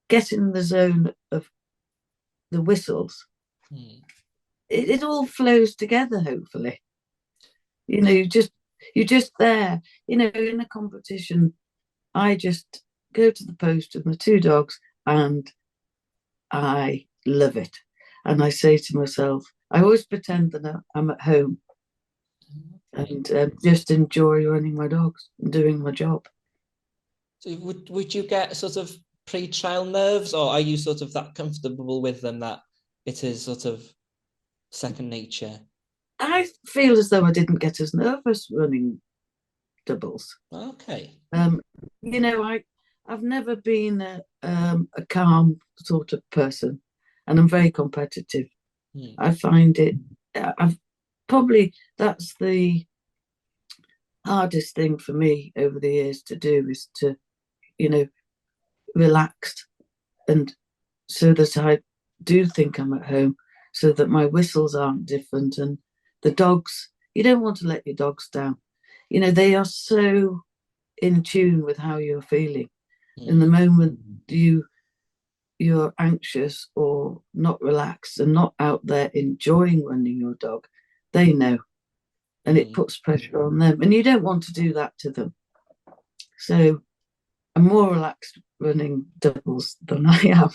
Speaker 2: get in the zone of the whistles, it all flows together. Hopefully, you're just there. In a competition, I just go to the post with my two dogs and I love it. And I say to myself, I always pretend that I'm at home and just enjoy running my dogs and doing my job.
Speaker 1: So would you get sort of pre-trial nerves, or are you sort of that comfortable with them that it is sort of second nature?
Speaker 2: I feel as though I didn't get as nervous running doubles.
Speaker 1: Okay.
Speaker 2: I've never been a calm sort of person, and I'm very competitive. I find it. That's the hardest thing for me over the years to do is to, relax, and so that I do think I'm at home, so that my whistles aren't different, and the dogs. You don't want to let your dogs down. They are so in tune with how you're feeling. In the moment you're anxious or not relaxed and not out there enjoying running your dog, they know. And it puts pressure on them. And you don't want to do that to them. So I'm more relaxed running doubles than I am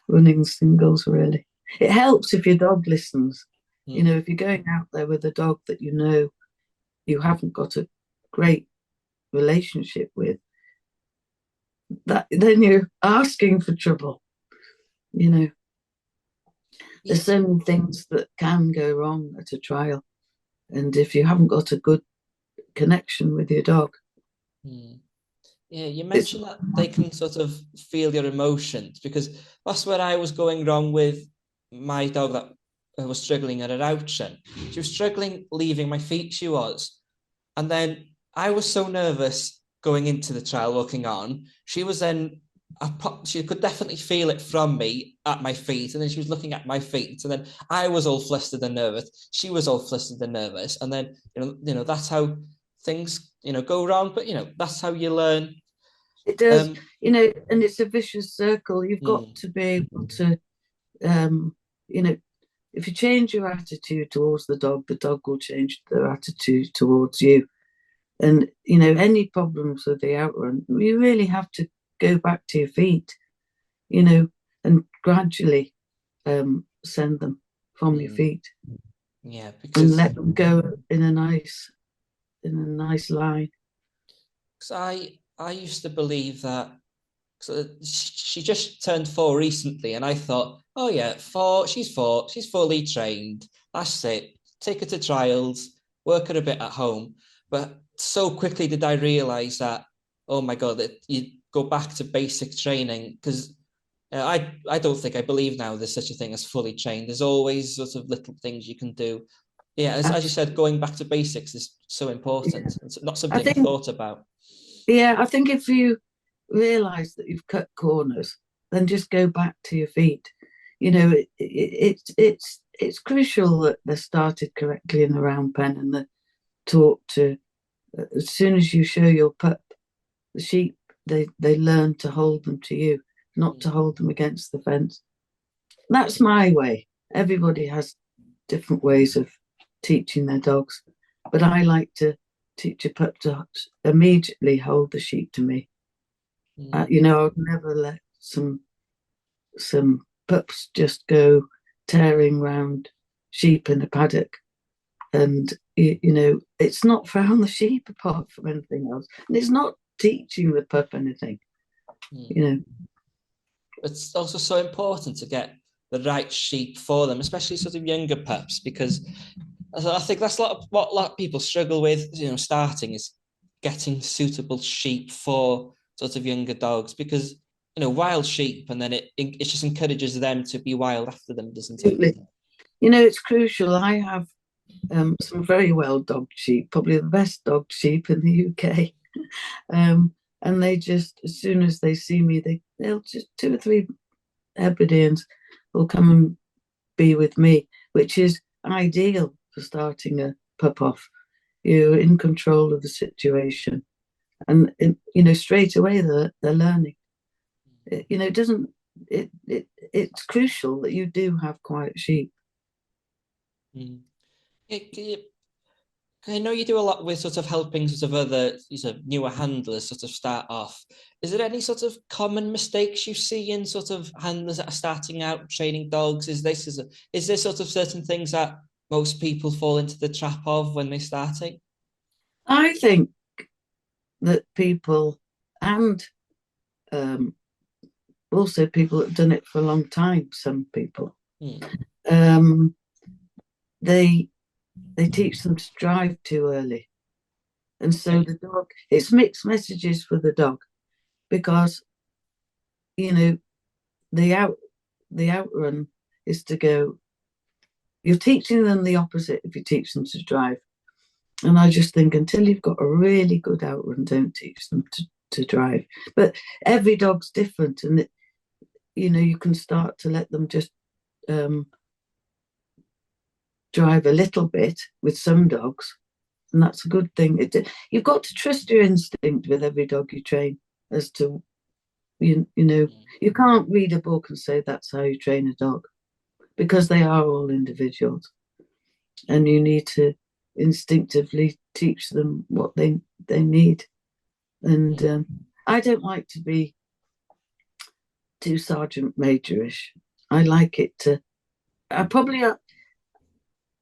Speaker 2: running singles, really. It helps if your dog listens. If you're going out there with a dog that you haven't got a great relationship with, then you're asking for trouble. There's so many things that can go wrong at a trial, and if you haven't got a good connection with your dog.
Speaker 1: Yeah, you mentioned that they can sort of feel your emotions, because that's where I was going wrong with my dog that was struggling at an auction. She was struggling leaving my feet, she was. And then I was so nervous going into the trial, walking on. She was then, she could definitely feel it from me at my feet. And then she was looking at my feet. And then I was all flustered and nervous. She was all flustered and nervous. And then, that's how things, go wrong, but that's how you learn.
Speaker 2: It does,
Speaker 1: Um,
Speaker 2: and it's a vicious circle. You've got
Speaker 1: mm,
Speaker 2: to be able to, um, you know, if you change your attitude towards the dog will change their attitude towards you. And, any problems with the outrun, you really have to go back to your feet, and gradually send them from your
Speaker 1: mm,
Speaker 2: feet
Speaker 1: yeah,
Speaker 2: and
Speaker 1: because
Speaker 2: let them go in a nice line.
Speaker 1: I used to believe that. So she just turned 4 recently, and I thought, oh yeah, 4. She's 4. She's fully trained. That's it. Take her to trials. Work her a bit at home. But so quickly did I realize that, oh my God, that you go back to basic training, because I don't think I believe now there's such a thing as fully trained. There's always sort of little things you can do. Yeah, as you said,
Speaker 2: Absolutely.
Speaker 1: going back to basics is so
Speaker 2: Yeah.
Speaker 1: important. It's not
Speaker 2: I
Speaker 1: something I
Speaker 2: think,
Speaker 1: thought about.
Speaker 2: yeah, I think if you realize that you've cut corners, then just go back to your feet. It's crucial that they're started correctly in the round pen and they're taught to. As soon as you show your pup the sheep, they learn to hold them to you, not to hold them against the fence. That's my way. Everybody has different ways of teaching their dogs, but I like to teach a pup to immediately hold the sheep to me.
Speaker 1: Mm,
Speaker 2: I would never let some pups just go tearing round sheep in the paddock, and it's not found the sheep apart from anything else, and it's not teaching the pup anything.
Speaker 1: mm.
Speaker 2: You know,
Speaker 1: It's also so important to get the right sheep for them, especially sort of younger pups, because I think that's what a lot of people struggle with, starting is getting suitable sheep for sort of younger dogs, because wild sheep, and then it just encourages them to be wild after them, doesn't it?
Speaker 2: absolutely. It's crucial. I have some very well dogged sheep, probably the best dogged sheep in the UK. And they just, as soon as they see me, they'll just 2 or 3 Hebrideans will come and be with me, which is ideal for starting a pup off. You're in control of the situation, and straight away they're learning. It doesn't. It's crucial that you do have quiet sheep.
Speaker 1: Mm. I know you do a lot with sort of helping sort of other newer handlers sort of start off. Is there any sort of common mistakes you see in sort of handlers that are starting out training dogs? Is there sort of certain things that most people fall into the trap of when they're starting?
Speaker 2: I think that people, and um, also people that have done it for a long time, some people,
Speaker 1: Hmm.
Speaker 2: um, they they teach them to drive too early, and so
Speaker 1: Okay.
Speaker 2: the dog, it's mixed messages for the dog, because you know the outrun is to go. You're teaching them the opposite if you teach them to drive. And I just think until you've got a really good outrun, don't teach them to drive. But every dog's different, and you can start to let them just um, drive a little bit with some dogs, and that's a good thing. You've got to trust your instinct with every dog you train, as to you can't read a book and say that's how you train a dog, because they are all individuals, and you need to instinctively teach them what they need. And
Speaker 1: Hmm.
Speaker 2: I don't like to be too sergeant majorish. I like it to. I probably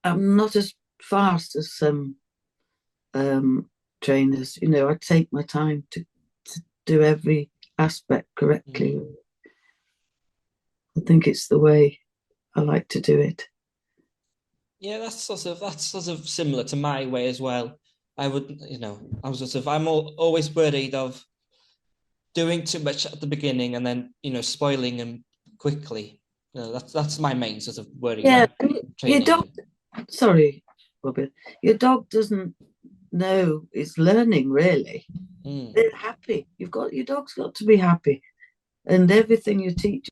Speaker 2: I'm not as fast as some trainers. I take my time to do every aspect correctly.
Speaker 1: Hmm.
Speaker 2: I think it's the way I like to do it.
Speaker 1: Yeah, that's sort of similar to my way as well. I would, I'm always worried of doing too much at the beginning and then spoiling them quickly. That's my main sort of worry
Speaker 2: Yeah,
Speaker 1: when
Speaker 2: your
Speaker 1: training
Speaker 2: dog.
Speaker 1: them.
Speaker 2: Sorry, Robert. Your dog doesn't know it's learning really.
Speaker 1: Mm,
Speaker 2: They're happy. Your dog's got to be happy, and everything you teach,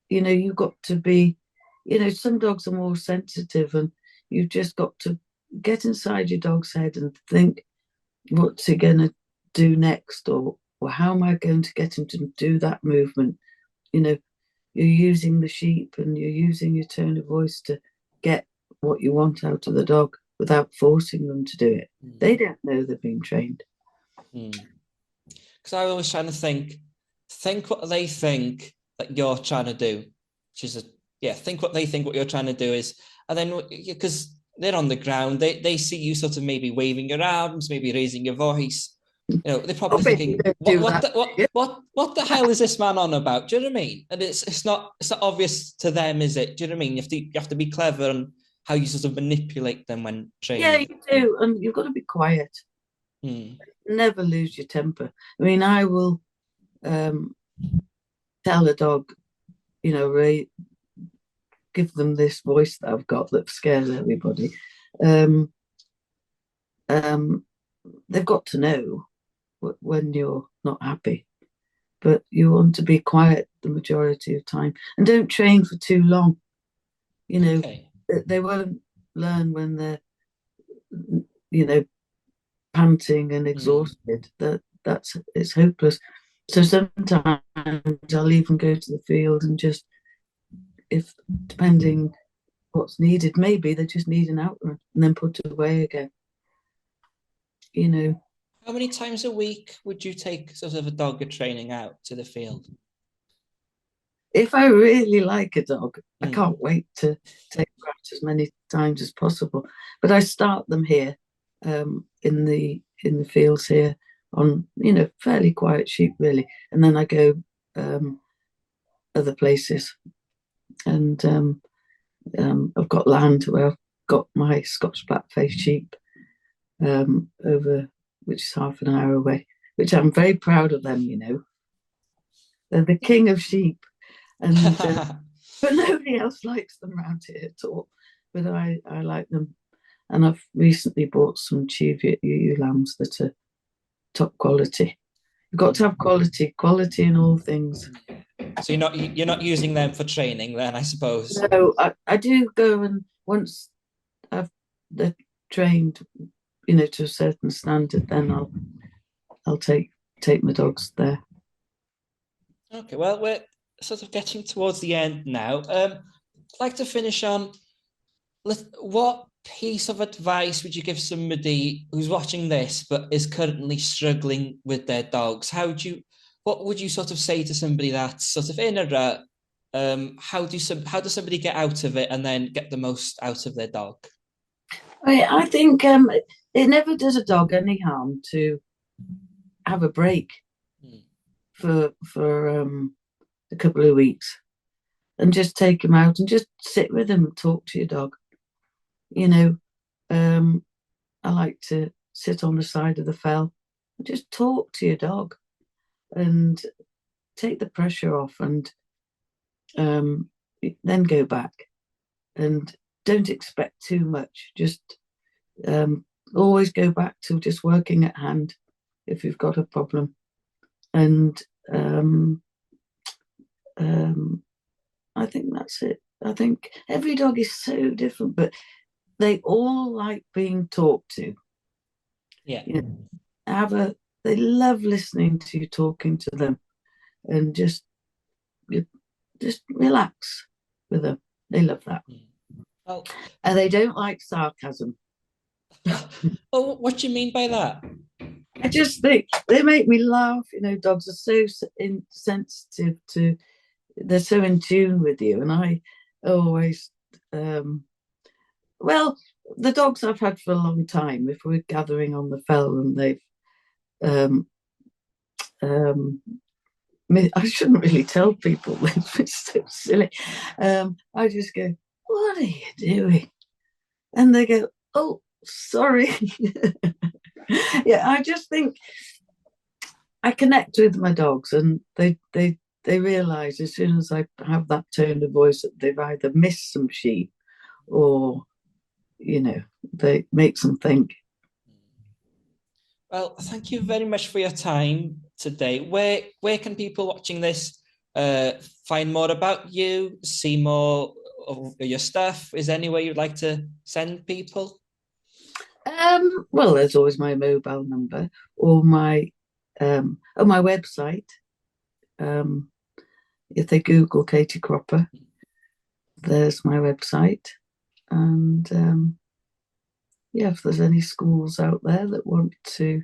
Speaker 2: you've got to be. Some dogs are more sensitive, and you've just got to get inside your dog's head and think. what's he going to do next, or how am I going to get him to do that movement? You know, you're using the sheep and you're using your tone of voice to get what you want out of the dog without forcing them to do it. They don't know they're being trained.
Speaker 1: Because I was always trying to think what they think that you're trying to do, which is think what they think what you're trying to do is, and then because they're on the ground, they see you sort of maybe waving your arms, maybe raising your voice. You know, they're probably thinking, what the hell is this man on about? Do you know what I mean? And it's not obvious to them, is it? Do you know what I mean? You have to be clever on how you sort of manipulate them when training.
Speaker 2: Yeah, you do, and you've got to be quiet. Never lose your temper. I mean, I will tell a dog, you know, Ray, give them this voice that I've got that scares everybody. They've got to know when you're not happy, but you want to be quiet the majority of time, and don't train for too long. You know, they won't learn when they're, you know, panting and exhausted. It's hopeless. So sometimes I'll even go to the field and just, if depending what's needed, maybe they just need an outrun and then put it away again. You know.
Speaker 1: How many times a week would you take sort of a dog training out to the field?
Speaker 2: If I really like a dog, I can't wait to take them out as many times as possible. But I start them here, in the fields here, on, you know, fairly quiet sheep really, and then I go other places, and I've got land where I've got my Scotch black-faced sheep over, which is half an hour away, which I'm very proud of them. You know, they're the king of sheep, and but nobody else likes them around here at all. But I like them, and I've recently bought some Cheviot UU lambs that are top quality. You've got to have quality in all things.
Speaker 1: So you're not using them for training then, I suppose.
Speaker 2: No, I do go, and once they're trained, you know, to a certain standard, then I'll take my dogs there.
Speaker 1: Okay, well, we're sort of getting towards the end now. I'd like to finish on, what piece of advice would you give somebody who's watching this but is currently struggling with their dogs? What would you sort of say to somebody that's sort of in a rut? How does somebody get out of it and then get the most out of their dog?
Speaker 2: I think it never does a dog any harm to have a break for a couple of weeks, and just take him out and just sit with him and talk to your dog. You know, I like to sit on the side of the fell and just talk to your dog and take the pressure off, and then go back, and don't expect too much. Just always go back to just working at hand if you've got a problem. And I think that's it. I think every dog is so different, but they all like being talked to.
Speaker 1: Yeah.
Speaker 2: You know, they love listening to you talking to them, and just relax with them. They love that.
Speaker 1: Well,
Speaker 2: and they don't like sarcasm.
Speaker 1: Oh, what do you mean by that?
Speaker 2: I just think they make me laugh. You know, dogs are so sensitive to, they're so in tune with you. And I always, well, the dogs I've had for a long time, if we're gathering on the fell and they've, I shouldn't really tell people this, it's so silly. I just go, what are you doing? And they go, oh, sorry. Yeah, I just think I connect with my dogs, and they realise as soon as I have that tone of voice that they've either missed some sheep, or, you know, they makes them think.
Speaker 1: Well, thank you very much for your time today. Where can people watching this find more about you, see more of your stuff? Is there anywhere you'd like to send people?
Speaker 2: Well, there's always my mobile number or my website. Um, if they Google Katy Cropper, there's my website. And yeah, if there's any schools out there that want to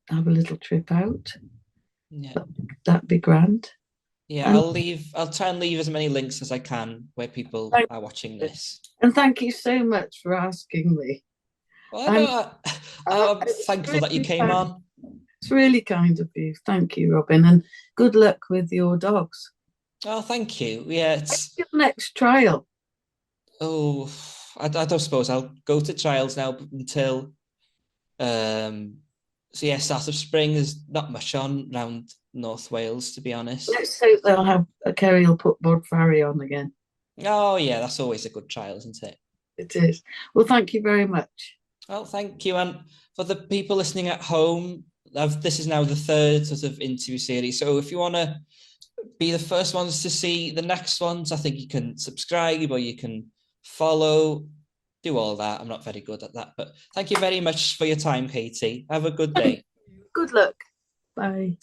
Speaker 2: have a little trip out,
Speaker 1: Yeah.
Speaker 2: that'd be grand.
Speaker 1: Yeah,
Speaker 2: And
Speaker 1: I'll try and leave as many links as I can where people
Speaker 2: thank,
Speaker 1: are watching this.
Speaker 2: and thank you so much for asking me.
Speaker 1: Well, I
Speaker 2: And
Speaker 1: know I'm
Speaker 2: it's
Speaker 1: thankful that you
Speaker 2: really
Speaker 1: came
Speaker 2: kind.
Speaker 1: on.
Speaker 2: It's really kind of you. Thank you, Robin, and good luck with your dogs.
Speaker 1: Oh, thank you. Yeah,
Speaker 2: When's
Speaker 1: it's
Speaker 2: your next trial?
Speaker 1: oh, I don't suppose I'll go to trials now until so yeah, start of spring. There's not much on around North Wales, to be honest.
Speaker 2: Let's hope they'll have a Kerry will put Bod Farry on again.
Speaker 1: Oh yeah, that's always a good trial, isn't it?
Speaker 2: It is. Well, thank you very much.
Speaker 1: Well, thank you. And for the people listening at home, this is now the third sort of interview series. So if you want to be the first ones to see the next ones, I think you can subscribe or you can follow, do all that. I'm not very good at that, but thank you very much for your time, Katy. Have a good day.
Speaker 2: Good luck. Bye.